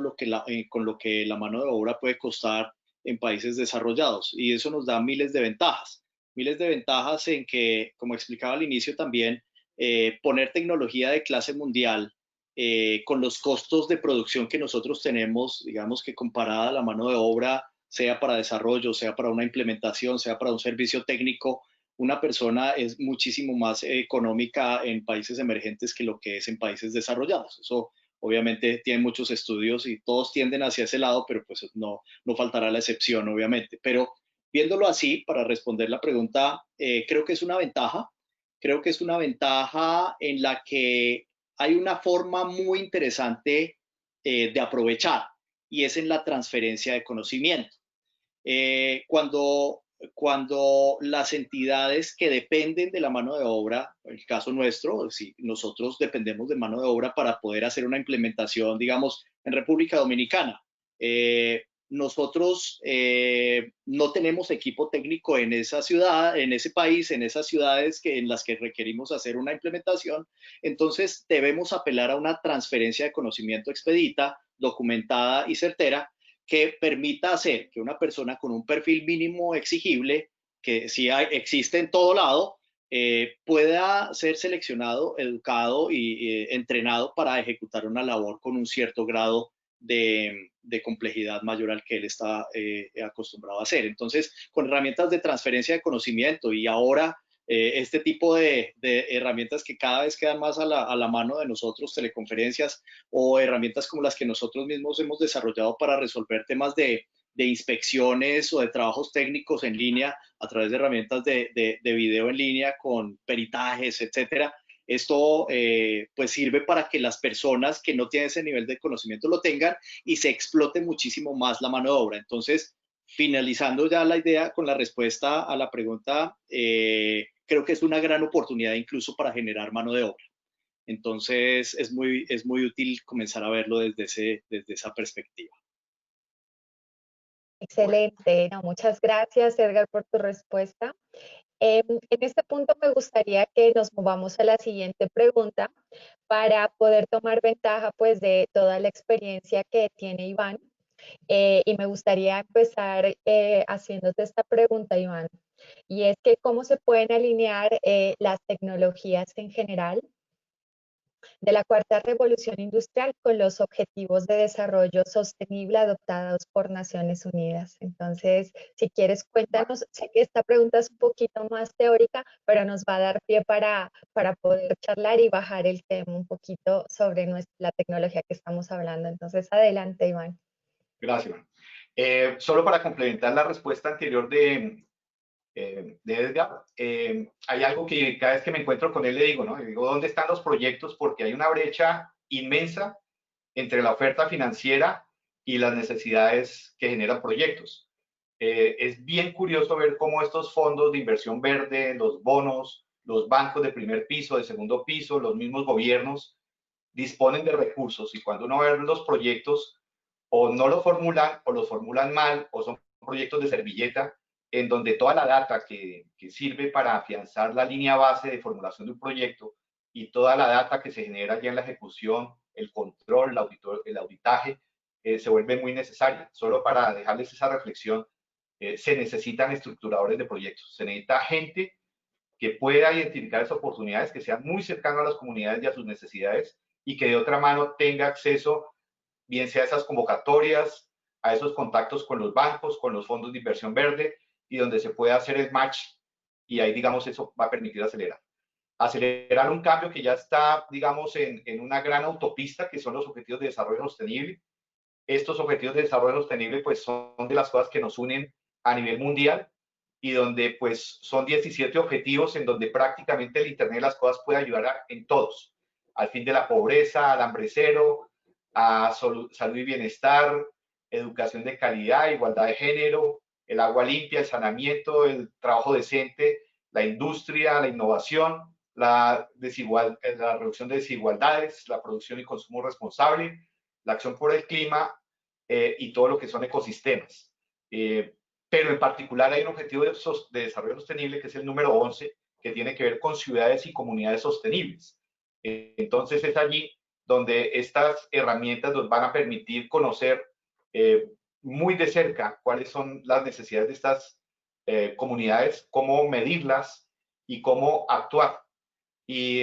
Speaker 2: con lo que la mano de obra puede costar en países desarrollados. Y eso nos da miles de ventajas. Miles de ventajas en que, como explicaba al inicio también, poner tecnología de clase mundial con los costos de producción que nosotros tenemos, digamos que comparada a la mano de obra, sea para desarrollo, sea para una implementación, sea para un servicio técnico, una persona es muchísimo más económica en países emergentes que lo que es en países desarrollados. Eso obviamente tiene muchos estudios y todos tienden hacia ese lado, pero pues no faltará la excepción, obviamente. Pero viéndolo así, para responder la pregunta, creo que es una ventaja. Creo que es una ventaja en la que hay una forma muy interesante de aprovechar y es en la transferencia de conocimiento. Cuando las entidades que dependen de la mano de obra, en el caso nuestro, si nosotros dependemos de mano de obra para poder hacer una implementación, digamos, en República Dominicana, nosotros no tenemos equipo técnico en esa ciudad, en ese país, en esas ciudades en las que requerimos hacer una implementación, entonces debemos apelar a una transferencia de conocimiento expedita, documentada y certera, que permita hacer que una persona con un perfil mínimo exigible, que sí existe en todo lado, pueda ser seleccionado, educado y entrenado para ejecutar una labor con un cierto grado de complejidad mayor al que él está acostumbrado a hacer. Entonces, con herramientas de transferencia de conocimiento y ahora este tipo de herramientas que cada vez quedan más a la mano de nosotros, teleconferencias o herramientas como las que nosotros mismos hemos desarrollado para resolver temas de inspecciones o de trabajos técnicos en línea a través de herramientas de video en línea con peritajes, etcétera. Esto pues sirve para que las personas que no tienen ese nivel de conocimiento lo tengan y se explote muchísimo más la mano de obra. Entonces, finalizando ya la idea con la respuesta a la pregunta, creo que es una gran oportunidad incluso para generar mano de obra. Entonces, es muy útil comenzar a verlo desde esa perspectiva.
Speaker 1: Excelente, no, muchas gracias, Edgar, por tu respuesta. En este punto me gustaría que nos movamos a la siguiente pregunta para poder tomar ventaja pues de toda la experiencia que tiene Iván. Y me gustaría empezar haciéndote esta pregunta, Iván, y es que cómo se pueden alinear las tecnologías en general de la cuarta revolución industrial con los objetivos de desarrollo sostenible adoptados por Naciones Unidas. Entonces, si quieres, cuéntanos, sé que esta pregunta es un poquito más teórica, pero nos va a dar pie para poder charlar y bajar el tema un poquito sobre la tecnología que estamos hablando. Entonces, adelante, Iván.
Speaker 3: Gracias, Iván. Solo para complementar la respuesta anterior de Edgar, hay algo que cada vez que me encuentro con él le digo, ¿no? Le digo, ¿dónde están los proyectos? Porque hay una brecha inmensa entre la oferta financiera y las necesidades que generan proyectos. Es bien curioso ver cómo estos fondos de inversión verde, los bonos, los bancos de primer piso, de segundo piso, los mismos gobiernos disponen de recursos y cuando uno ve los proyectos o no lo formulan o los formulan mal o son proyectos de servilleta en donde toda la data que sirve para afianzar la línea base de formulación de un proyecto y toda la data que se genera ya en la ejecución, el control, el auditaje, se vuelve muy necesaria. Solo para dejarles esa reflexión, se necesitan estructuradores de proyectos, se necesita gente que pueda identificar esas oportunidades, que sean muy cercanos a las comunidades y a sus necesidades y que de otra mano tenga acceso, bien sea a esas convocatorias, a esos contactos con los bancos, con los fondos de inversión verde, y donde se pueda hacer el match, y ahí, digamos, eso va a permitir acelerar un cambio que ya está, digamos, en una gran autopista, que son los Objetivos de Desarrollo Sostenible. Estos Objetivos de Desarrollo Sostenible, pues, son de las cosas que nos unen a nivel mundial, y donde, pues, son 17 objetivos en donde prácticamente el Internet de las cosas puede ayudar en todos, al fin de la pobreza, al hambre cero, a salud y bienestar, educación de calidad, igualdad de género, el agua limpia, el saneamiento, el trabajo decente, la industria, la innovación, la reducción de desigualdades, la producción y consumo responsable, la acción por el clima y todo lo que son ecosistemas. Pero en particular hay un objetivo de desarrollo sostenible que es el número 11, que tiene que ver con ciudades y comunidades sostenibles. Entonces es allí donde estas herramientas nos van a permitir conocer muy de cerca cuáles son las necesidades de estas comunidades, cómo medirlas y cómo actuar. Y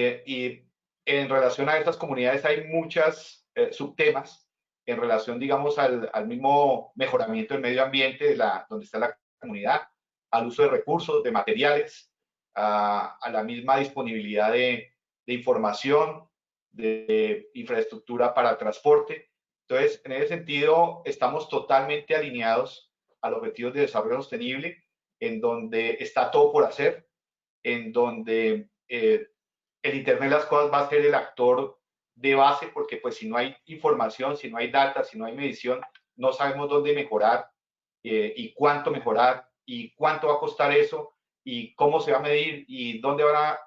Speaker 3: en relación a estas comunidades hay muchos subtemas en relación, digamos, al mismo mejoramiento del medio ambiente donde está la comunidad, al uso de recursos, de materiales, a la misma disponibilidad de información, de infraestructura para el transporte. Entonces, en ese sentido, estamos totalmente alineados a los objetivos de desarrollo sostenible, en donde está todo por hacer, en donde el Internet de las cosas va a ser el actor de base, porque pues si no hay información, si no hay data, si no hay medición, no sabemos dónde mejorar y cuánto mejorar y cuánto va a costar eso y cómo se va a medir y dónde van a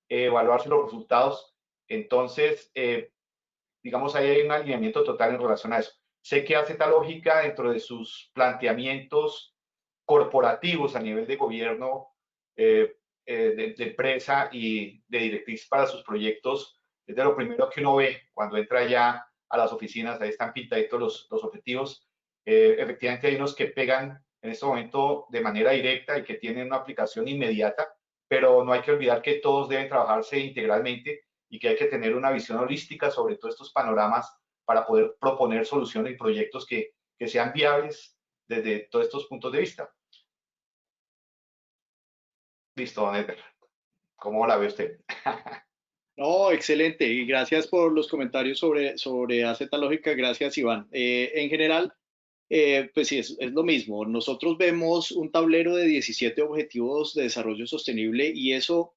Speaker 3: evaluarse los resultados. Entonces, digamos, ahí hay un alineamiento total en relación a eso. Sé que hace esta lógica dentro de sus planteamientos corporativos a nivel de gobierno, de empresa y de directriz para sus proyectos, es de lo primero que uno ve cuando entra ya a las oficinas. Ahí están pintaditos los objetivos. Efectivamente hay unos que pegan en este momento de manera directa y que tienen una aplicación inmediata, pero no hay que olvidar que todos deben trabajarse integralmente y que hay que tener una visión holística sobre todos estos panoramas para poder proponer soluciones y proyectos que sean viables desde todos estos puntos de vista. Listo, don Edgar. ¿Cómo la ve usted?
Speaker 2: No, excelente. Y gracias por los comentarios sobre AZ Lógica. Gracias, Iván. En general, pues sí, es lo mismo. Nosotros vemos un tablero de 17 objetivos de desarrollo sostenible y eso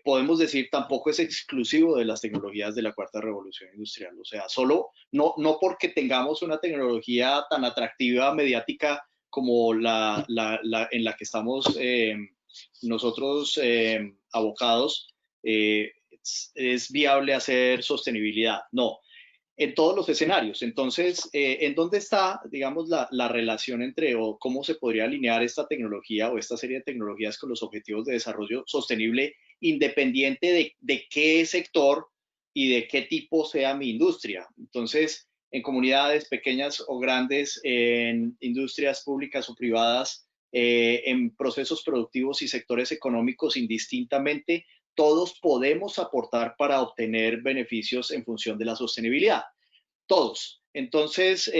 Speaker 2: podemos decir tampoco es exclusivo de las tecnologías de la cuarta revolución industrial. O sea, solo no porque tengamos una tecnología tan atractiva mediática como en la que estamos nosotros abocados, es viable hacer sostenibilidad. No, en todos los escenarios. Entonces, ¿en dónde está, digamos, la relación entre o cómo se podría alinear esta tecnología o esta serie de tecnologías con los objetivos de desarrollo sostenible, independiente de qué sector y de qué tipo sea mi industria? Entonces, en comunidades pequeñas o grandes, en industrias públicas o privadas, en procesos productivos y sectores económicos indistintamente, todos podemos aportar para obtener beneficios en función de la sostenibilidad. Todos. Entonces,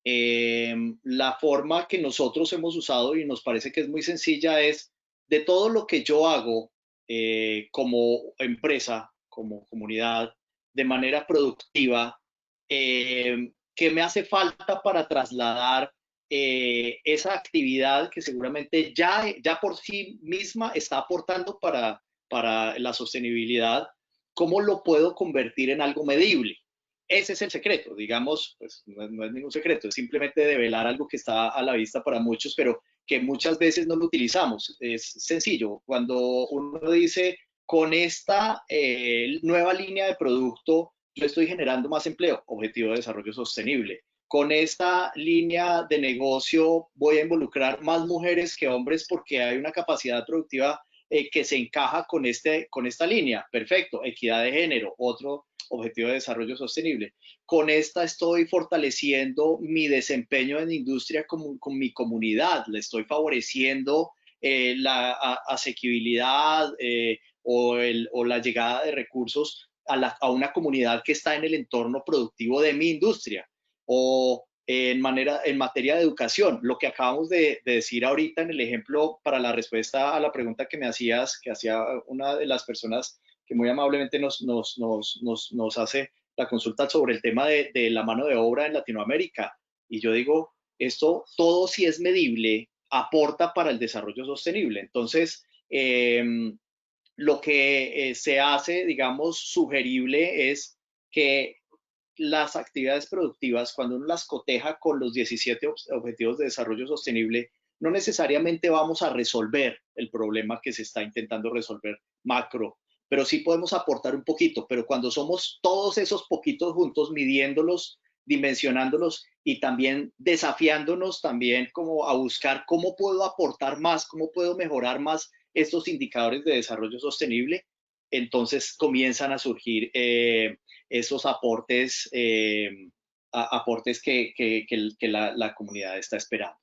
Speaker 2: la forma que nosotros hemos usado y nos parece que es muy sencilla es de todo lo que yo hago como empresa, como comunidad, de manera productiva, que me hace falta para trasladar esa actividad que seguramente ya por sí misma está aportando para la sostenibilidad, ¿cómo lo puedo convertir en algo medible? Ese es el secreto, digamos, pues no es ningún secreto, es simplemente develar algo que está a la vista para muchos, pero que muchas veces no lo utilizamos. Es sencillo, cuando uno dice, con esta nueva línea de producto, yo estoy generando más empleo, objetivo de desarrollo sostenible. Con esta línea de negocio voy a involucrar más mujeres que hombres porque hay una capacidad productiva que se encaja con esta línea. Perfecto, equidad de género, otro objetivo de desarrollo sostenible. Con esta estoy fortaleciendo mi desempeño en industria con mi comunidad, le estoy favoreciendo la asequibilidad o la llegada de recursos a una comunidad que está en el entorno productivo de mi industria, o en materia de educación, lo que acabamos de decir ahorita en el ejemplo para la respuesta a la pregunta que me hacías, que hacía una de las personas que muy amablemente nos hace la consulta sobre el tema de la mano de obra en Latinoamérica. Y yo digo, esto todo si es medible aporta para el desarrollo sostenible. Entonces, lo que se hace, digamos, sugerible es que las actividades productivas, cuando uno las coteja con los 17 Objetivos de Desarrollo Sostenible, no necesariamente vamos a resolver el problema que se está intentando resolver macro, pero sí podemos aportar un poquito. Pero cuando somos todos esos poquitos juntos, midiéndolos, dimensionándolos y también desafiándonos también como a buscar cómo puedo aportar más, cómo puedo mejorar más estos indicadores de desarrollo sostenible, entonces comienzan a surgir esos aportes, aportes que la comunidad está esperando.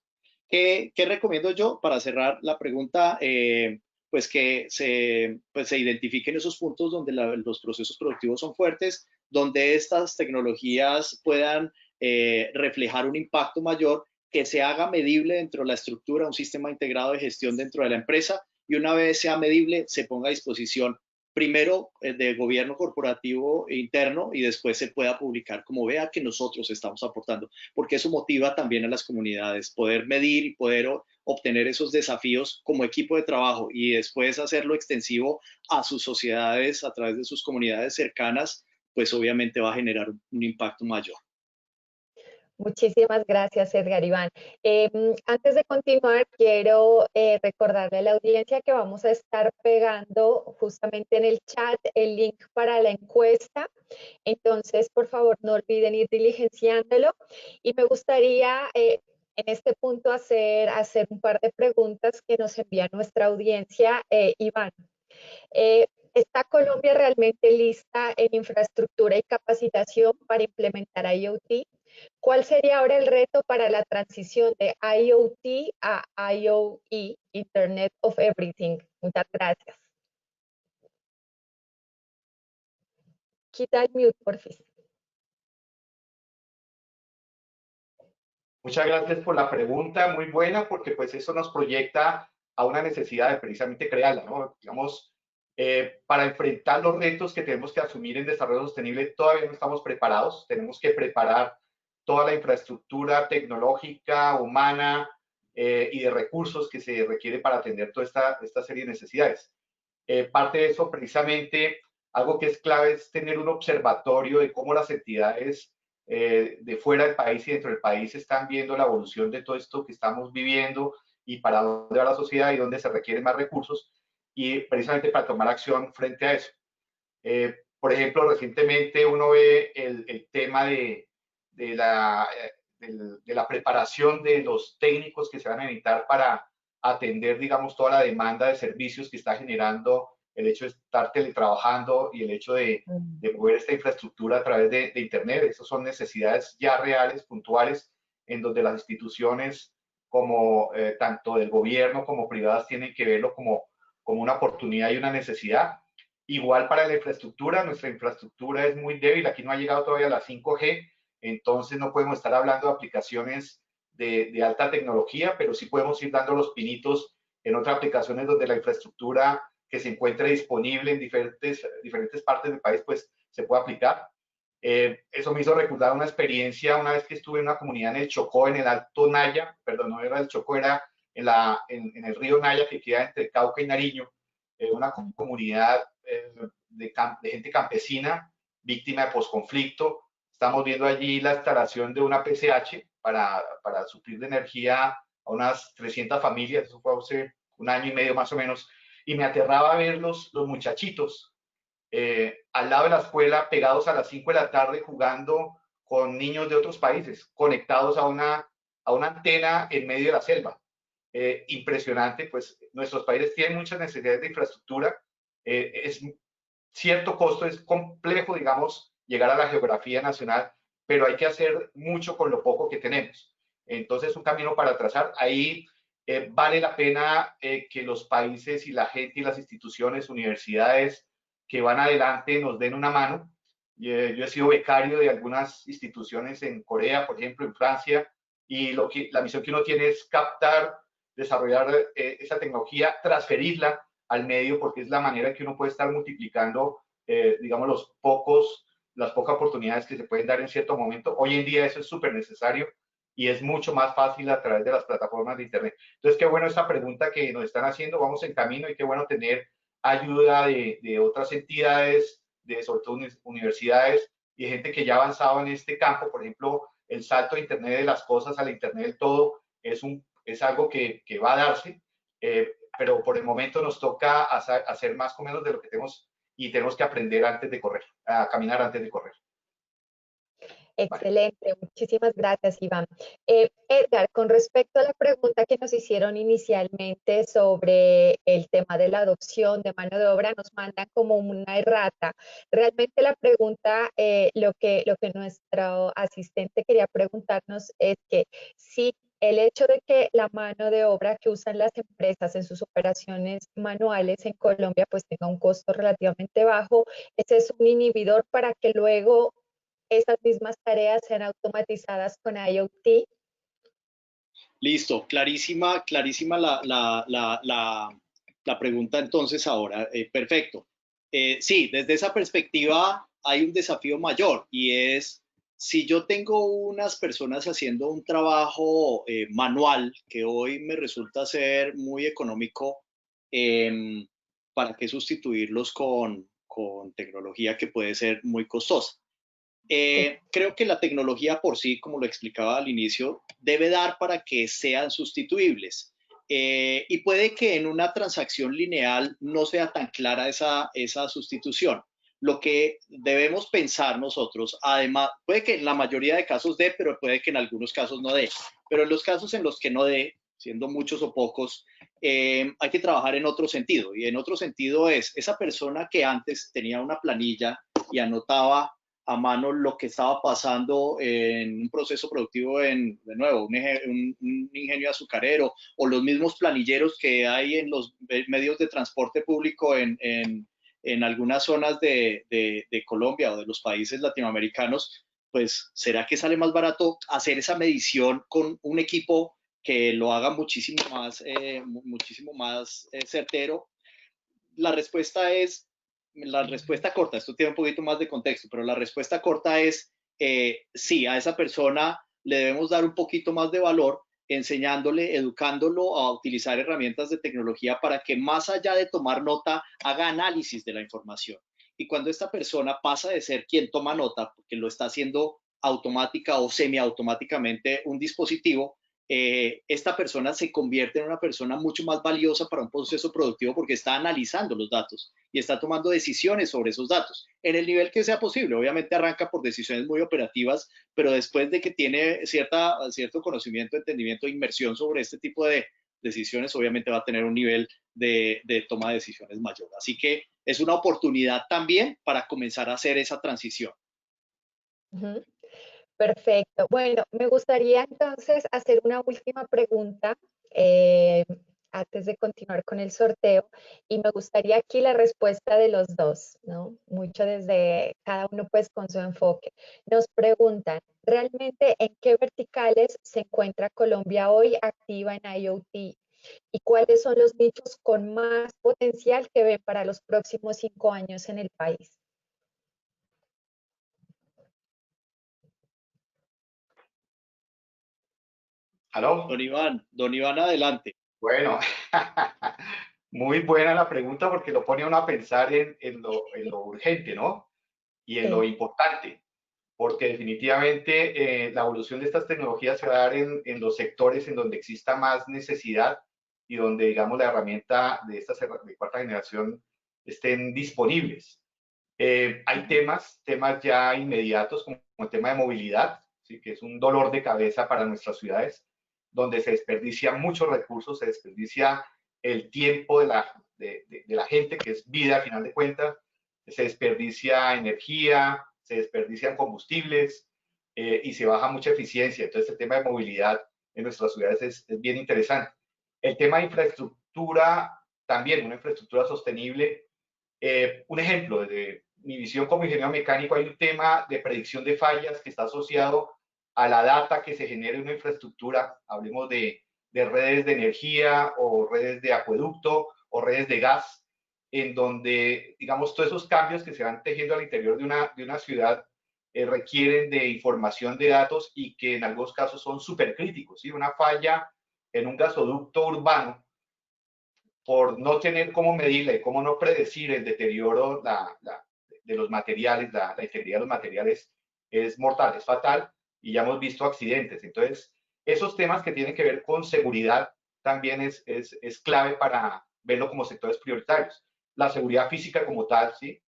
Speaker 2: ¿Qué recomiendo yo para cerrar la pregunta? Pues que se identifiquen esos puntos donde los procesos productivos son fuertes, donde estas tecnologías puedan reflejar un impacto mayor, que se haga medible dentro de la estructura, un sistema integrado de gestión dentro de la empresa, y una vez sea medible, se ponga a disposición primero de gobierno corporativo interno y después se pueda publicar como vea que nosotros estamos aportando, porque eso motiva también a las comunidades, poder medir y poder obtener esos desafíos como equipo de trabajo y después hacerlo extensivo a sus sociedades a través de sus comunidades cercanas, pues obviamente va a generar un impacto mayor.
Speaker 1: Muchísimas gracias, Edgar Iván. Antes de continuar, quiero recordarle a la audiencia que vamos a estar pegando justamente en el chat el link para la encuesta. Entonces, por favor, no olviden ir diligenciándolo. Y me gustaría en este punto hacer un par de preguntas que nos envía nuestra audiencia. Iván, ¿está Colombia realmente lista en infraestructura y capacitación para implementar IoT? ¿Cuál sería ahora el reto para la transición de IoT a IoE, Internet of Everything? Muchas gracias. Quita el mute, por favor.
Speaker 3: Muchas gracias por la pregunta, muy buena, porque pues eso nos proyecta a una necesidad de precisamente crearla, ¿no? Digamos, para enfrentar los retos que tenemos que asumir en desarrollo sostenible, todavía no estamos preparados, tenemos que preparar toda la infraestructura tecnológica, humana y de recursos que se requiere para atender toda esta serie de necesidades. Parte de eso, precisamente, algo que es clave es tener un observatorio de cómo las entidades de fuera del país y dentro del país están viendo la evolución de todo esto que estamos viviendo y para dónde va la sociedad y dónde se requieren más recursos y precisamente para tomar acción frente a eso. Por ejemplo, recientemente uno ve el tema de la preparación de los técnicos que se van a necesitar para atender, digamos, toda la demanda de servicios que está generando el hecho de estar teletrabajando y el hecho de mover esta infraestructura a través de Internet. Esas son necesidades ya reales, puntuales, en donde las instituciones como tanto del gobierno como privadas tienen que verlo como una oportunidad y una necesidad. Igual para la infraestructura, nuestra infraestructura es muy débil, aquí no ha llegado todavía la 5G, entonces no podemos estar hablando de aplicaciones de alta tecnología, pero sí podemos ir dando los pinitos en otras aplicaciones donde la infraestructura que se encuentre disponible en diferentes partes del país, pues se puede aplicar. Eso me hizo recordar una experiencia una vez que estuve en una comunidad en el Chocó, en el Alto Naya, perdón, no era el Chocó, era en el río Naya que queda entre Cauca y Nariño, una comunidad de gente campesina, víctima de posconflicto. Estamos viendo allí la instalación de una PCH para suplir de energía a unas 300 familias, eso fue hace un año y medio más o menos, y me aterraba ver los muchachitos al lado de la escuela, pegados a las 5 de la tarde, jugando con niños de otros países, conectados a una antena en medio de la selva. Impresionante, pues nuestros países tienen muchas necesidades de infraestructura, es cierto costo, es complejo, digamos, llegar a la geografía nacional, pero hay que hacer mucho con lo poco que tenemos. Entonces, un camino para trazar. Ahí vale la pena que los países y la gente y las instituciones, universidades, que van adelante nos den una mano. Yo he sido becario de algunas instituciones en Corea, por ejemplo, en Francia, y la misión que uno tiene es captar, desarrollar esa tecnología, transferirla al medio, porque es la manera en que uno puede estar multiplicando, digamos, las pocas oportunidades que se pueden dar en cierto momento. Hoy en día eso es súper necesario y es mucho más fácil a través de las plataformas de Internet. Entonces, qué bueno esta pregunta que nos están haciendo, vamos en camino y qué bueno tener ayuda de otras entidades, sobre todo universidades y de gente que ya ha avanzado en este campo. Por ejemplo, el salto de Internet de las cosas al Internet del todo es algo que va a darse, pero por el momento nos toca hacer más o menos de lo que tenemos y tenemos que aprender antes de correr, a caminar antes de correr.
Speaker 1: Excelente, muchísimas gracias, Iván. Edgar, con respecto a la pregunta que nos hicieron inicialmente sobre el tema de la adopción de mano de obra, nos mandan como una errata. Realmente la pregunta, lo que nuestro asistente quería preguntarnos es que si el hecho de que la mano de obra que usan las empresas en sus operaciones manuales en Colombia pues tenga un costo relativamente bajo, ese es un inhibidor para que luego esas mismas tareas sean automatizadas con IoT.
Speaker 2: Listo, clarísima, clarísima la pregunta entonces ahora. Perfecto. Sí, desde esa perspectiva hay un desafío mayor y es si yo tengo unas personas haciendo un trabajo manual que hoy me resulta ser muy económico, ¿para qué sustituirlos con tecnología que puede ser muy costosa? Creo que la tecnología por sí, como lo explicaba al inicio, debe dar para que sean sustituibles. Y puede que en una transacción lineal no sea tan clara esa sustitución. Lo que debemos pensar nosotros, además, puede que en la mayoría de casos dé, pero puede que en algunos casos no dé. Pero en los casos en los que no dé, siendo muchos o pocos, hay que trabajar en otro sentido. Y en otro sentido es esa persona que antes tenía una planilla y anotaba a mano lo que estaba pasando en un proceso productivo de nuevo, un ingenio azucarero o los mismos planilleros que hay en los medios de transporte público en algunas zonas de Colombia o de los países latinoamericanos, pues ¿será que sale más barato hacer esa medición con un equipo que lo haga muchísimo más certero? La respuesta es, la respuesta corta, esto tiene un poquito más de contexto, pero la respuesta corta es sí, a esa persona le debemos dar un poquito más de valor, enseñándole, educándolo a utilizar herramientas de tecnología para que más allá de tomar nota, haga análisis de la información. Y cuando esta persona pasa de ser quien toma nota, porque lo está haciendo automática o semiautomáticamente un dispositivo, esta persona se convierte en una persona mucho más valiosa para un proceso productivo porque está analizando los datos y está tomando decisiones sobre esos datos en el nivel que sea posible. Obviamente arranca por decisiones muy operativas, pero después de que tiene cierto conocimiento, entendimiento, inmersión sobre este tipo de decisiones, obviamente va a tener un nivel de toma de decisiones mayor. Así que es una oportunidad también para comenzar a hacer esa transición.
Speaker 1: Uh-huh. Perfecto. Bueno, me gustaría entonces hacer una última pregunta antes de continuar con el sorteo y me gustaría aquí la respuesta de los dos, ¿no? Mucho desde cada uno pues con su enfoque. Nos preguntan, ¿realmente en qué verticales se encuentra Colombia hoy activa en IoT? ¿Y cuáles son los nichos con más potencial que ven para los próximos 5 años en el país?
Speaker 3: ¿Aló?
Speaker 2: Don Iván, adelante.
Speaker 3: Bueno, muy buena la pregunta porque lo pone a uno a pensar en lo urgente, ¿no? Y en lo
Speaker 1: Sí.
Speaker 3: importante, porque definitivamente la evolución de estas tecnologías se va a dar en los sectores en donde exista más necesidad y donde, digamos, la herramienta de estas de cuarta generación estén disponibles. Hay temas ya inmediatos como el tema de movilidad, ¿sí? Que es un dolor de cabeza para nuestras ciudades, donde se desperdicia muchos recursos, se desperdicia el tiempo de la gente, que es vida a final de cuentas, se desperdicia energía, se desperdician combustibles y se baja mucha eficiencia. Entonces el tema de movilidad en nuestras ciudades es bien interesante. El tema de infraestructura, también una infraestructura sostenible, Un ejemplo, desde mi visión como ingeniero mecánico, hay un tema de predicción de fallas que está asociado a la data que se genera en una infraestructura. Hablemos de redes de energía o redes de acueducto o redes de gas, en donde, digamos, todos esos cambios que se van tejiendo al interior de una ciudad requieren de información de datos y que en algunos casos son súper críticos. ¿Sí? Una falla en un gasoducto urbano, por no tener cómo medirle, cómo no predecir el deterioro de los materiales, la integridad de los materiales es mortal, es fatal, y ya hemos visto accidentes. Entonces, esos temas que tienen que ver con seguridad también es clave para verlo como sectores prioritarios. La seguridad física como tal, ¿sí?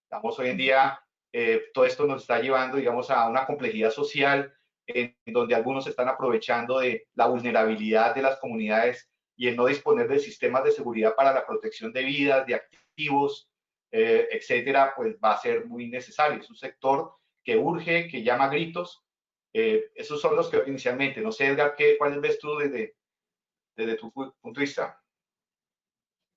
Speaker 3: Estamos hoy en día, todo esto nos está llevando, digamos, a una complejidad social en donde algunos se están aprovechando de la vulnerabilidad de las comunidades y el no disponer de sistemas de seguridad para la protección de vidas, de activos, etcétera, pues va a ser muy necesario. Es un sector que urge, que llama a gritos. Esos son los que inicialmente. No sé, Edgar, ¿cuáles ves tú desde tu punto de vista?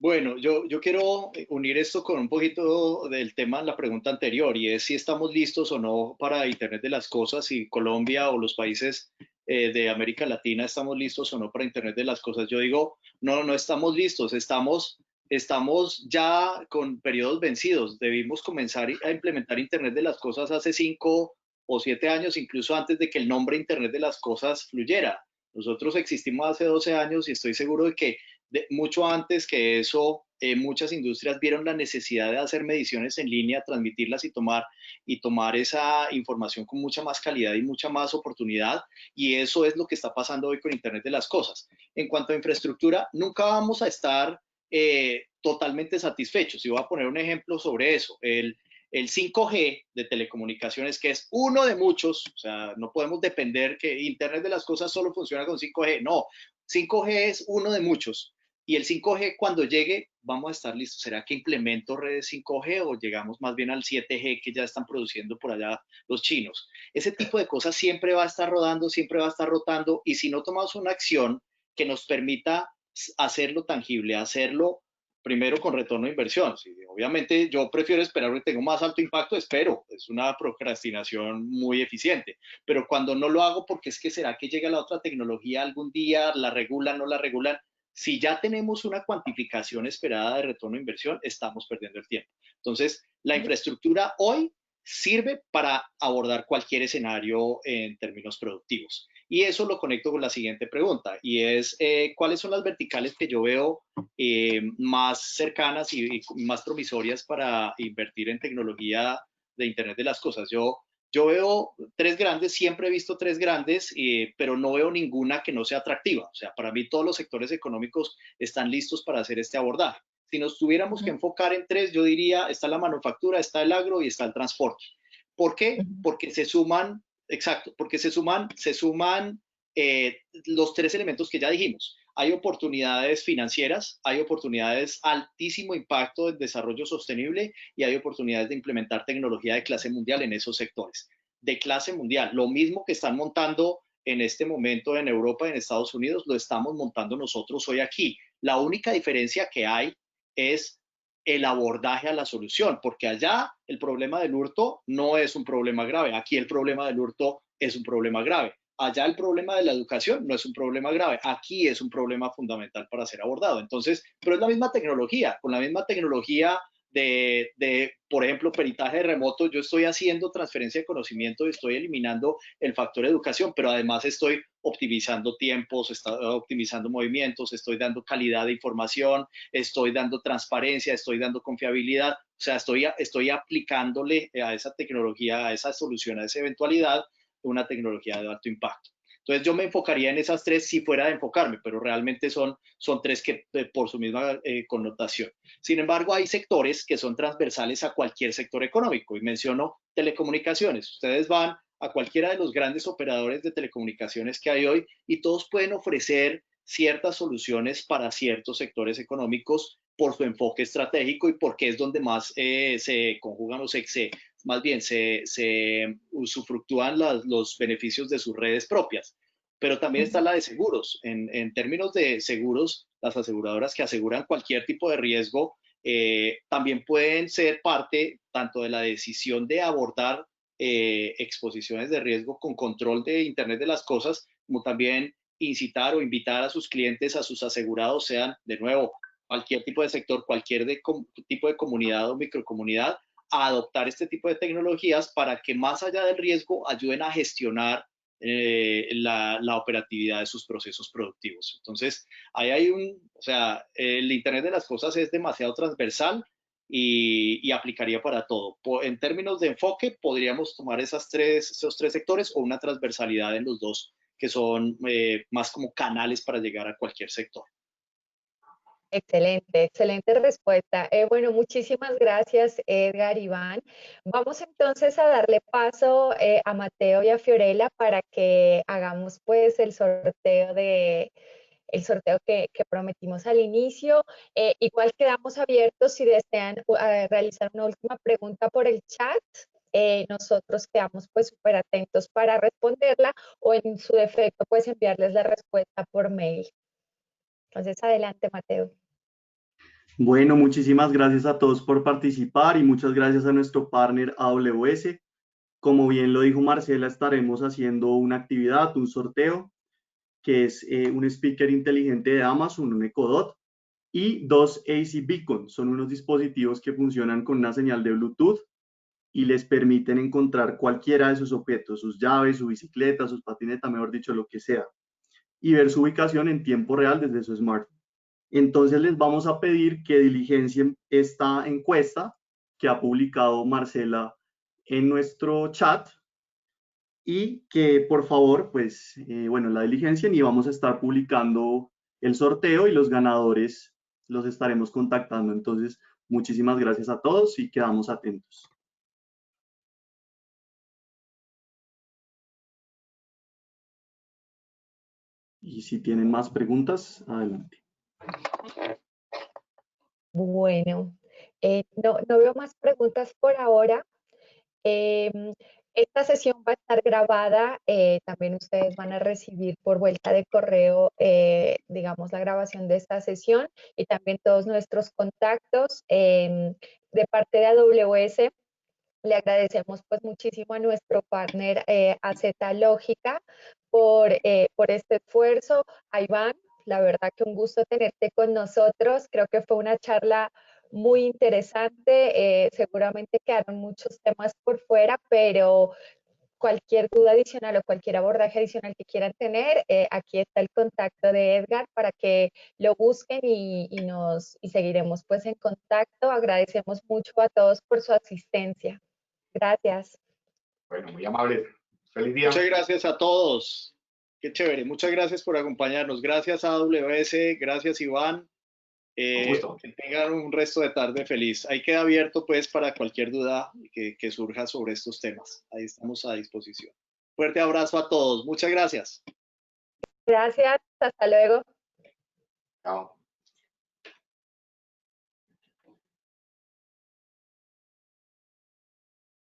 Speaker 2: Bueno, yo quiero unir esto con un poquito del tema en la pregunta anterior, y es si estamos listos o no para Internet de las Cosas, si Colombia o los países de América Latina estamos listos o no para Internet de las Cosas. Yo digo, no, no estamos listos, estamos ya con periodos vencidos. Debimos comenzar a implementar Internet de las Cosas hace 5 o 7 años, incluso antes de que el nombre Internet de las Cosas fluyera. Nosotros existimos hace 12 años y estoy seguro de que mucho antes que eso, muchas industrias vieron la necesidad de hacer mediciones en línea, transmitirlas y tomar esa información con mucha más calidad y mucha más oportunidad. Y eso es lo que está pasando hoy con Internet de las Cosas. En cuanto a infraestructura, nunca vamos a estar totalmente satisfechos. Y voy a poner un ejemplo sobre eso. El 5G de telecomunicaciones, que es uno de muchos, o sea, no podemos depender que Internet de las Cosas solo funciona con 5G. No, 5G es uno de muchos. Y el 5G cuando llegue, vamos a estar listos. ¿Será que implemento redes 5G o llegamos más bien al 7G que ya están produciendo por allá los chinos? Ese tipo de cosas siempre va a estar rodando, siempre va a estar rotando, y si no tomamos una acción que nos permita hacerlo tangible, hacerlo primero con retorno de inversión. Sí, obviamente yo prefiero esperar que tenga más alto impacto, espero, es una procrastinación muy eficiente, pero cuando no lo hago porque es que será que llega la otra tecnología algún día, la regulan, no la regulan. Si ya tenemos una cuantificación esperada de retorno de inversión, estamos perdiendo el tiempo. Entonces, la infraestructura hoy sirve para abordar cualquier escenario en términos productivos. Y eso lo conecto con la siguiente pregunta, y es, ¿cuáles son las verticales que yo veo más cercanas y más promisorias para invertir en tecnología de Internet de las Cosas? Yo veo tres grandes, siempre he visto tres grandes, pero no veo ninguna que no sea atractiva. O sea, para mí todos los sectores económicos están listos para hacer este abordaje. Si nos tuviéramos que enfocar en tres, yo diría, está la manufactura, está el agro y está el transporte. ¿Por qué? Porque se suman, exacto, porque se suman los tres elementos que ya dijimos. Hay oportunidades financieras, hay oportunidades altísimo impacto de desarrollo sostenible y hay oportunidades de implementar tecnología de clase mundial en esos sectores. De clase mundial, lo mismo que están montando en este momento en Europa y en Estados Unidos, lo estamos montando nosotros hoy aquí. La única diferencia que hay es el abordaje a la solución, porque allá el problema del hurto no es un problema grave, aquí el problema del hurto es un problema grave. Allá el problema de la educación no es un problema grave, aquí es un problema fundamental para ser abordado. Entonces, pero es la misma tecnología, con la misma tecnología por ejemplo, peritaje remoto, yo estoy haciendo transferencia de conocimiento y estoy eliminando el factor educación, pero además estoy optimizando tiempos, estoy optimizando movimientos, estoy dando calidad de información, estoy dando transparencia, estoy dando confiabilidad, o sea, estoy aplicándole a esa tecnología, a esa solución, a esa eventualidad, una tecnología de alto impacto. Entonces yo me enfocaría en esas tres si fuera de enfocarme, pero realmente son tres que por su misma connotación. Sin embargo, hay sectores que son transversales a cualquier sector económico, y menciono telecomunicaciones. Ustedes van a cualquiera de los grandes operadores de telecomunicaciones que hay hoy y todos pueden ofrecer ciertas soluciones para ciertos sectores económicos por su enfoque estratégico y porque es donde más se conjugan más bien se usufructúan los beneficios de sus redes propias. Pero también está la de seguros. En términos de seguros, las aseguradoras que aseguran cualquier tipo de riesgo también pueden ser parte tanto de la decisión de abordar exposiciones de riesgo con control de Internet de las cosas, como también incitar o invitar a sus clientes, a sus asegurados, sean de nuevo cualquier tipo de sector, cualquier tipo de comunidad o microcomunidad, a adoptar este tipo de tecnologías para que más allá del riesgo ayuden a gestionar la operatividad de sus procesos productivos. Entonces, ahí hay o sea, el Internet de las cosas es demasiado transversal y aplicaría para todo. En términos de enfoque, podríamos tomar esos tres sectores o una transversalidad en los dos, que son más como canales para llegar a cualquier sector.
Speaker 1: Excelente, excelente respuesta. Bueno, muchísimas gracias, Edgar, Iván. Vamos entonces a darle paso a Mateo y a Fiorella para que hagamos pues el sorteo que prometimos al inicio. Igual quedamos abiertos si desean realizar una última pregunta por el chat. Nosotros quedamos pues súper atentos para responderla o en su defecto pues enviarles la respuesta por mail. Entonces, adelante, Mateo.
Speaker 4: Bueno, muchísimas gracias a todos por participar y muchas gracias a nuestro partner AWS. Como bien lo dijo Marcela, estaremos haciendo una actividad, un sorteo, que es un speaker inteligente de Amazon, un Echo Dot, y 2 AC Beacon. Son unos dispositivos que funcionan con una señal de Bluetooth y les permiten encontrar cualquiera de sus objetos, sus llaves, su bicicleta, sus patinetas, mejor dicho, lo que sea, y ver su ubicación en tiempo real desde su smartphone. Entonces les vamos a pedir que diligencien esta encuesta que ha publicado Marcela en nuestro chat y que por favor, pues, bueno, la diligencien y vamos a estar publicando el sorteo y los ganadores los estaremos contactando. Entonces, muchísimas gracias a todos y quedamos atentos. Y si tienen más preguntas, adelante.
Speaker 1: Bueno, no veo más preguntas por ahora. Esta sesión va a estar grabada. También ustedes van a recibir por vuelta de correo, digamos, la grabación de esta sesión y también todos nuestros contactos. De parte de AWS, le agradecemos pues muchísimo a nuestro partner AZ Lógica por este esfuerzo. A Iván, la verdad que un gusto tenerte con nosotros. Creo que fue una charla muy interesante. Seguramente quedaron muchos temas por fuera, pero cualquier duda adicional o cualquier abordaje adicional que quieran tener, aquí está el contacto de Edgar para que lo busquen y seguiremos pues en contacto. Agradecemos mucho a todos por su asistencia. Gracias.
Speaker 3: Bueno, muy amable. Feliz día.
Speaker 2: Muchas gracias a todos. Qué chévere. Muchas gracias por acompañarnos. Gracias a AWS, gracias Iván. Que tengan un resto de tarde feliz. Ahí queda abierto pues para cualquier duda que surja sobre estos temas. Ahí estamos a disposición. Fuerte abrazo a todos. Muchas gracias.
Speaker 1: Gracias. Hasta luego.
Speaker 3: Chao.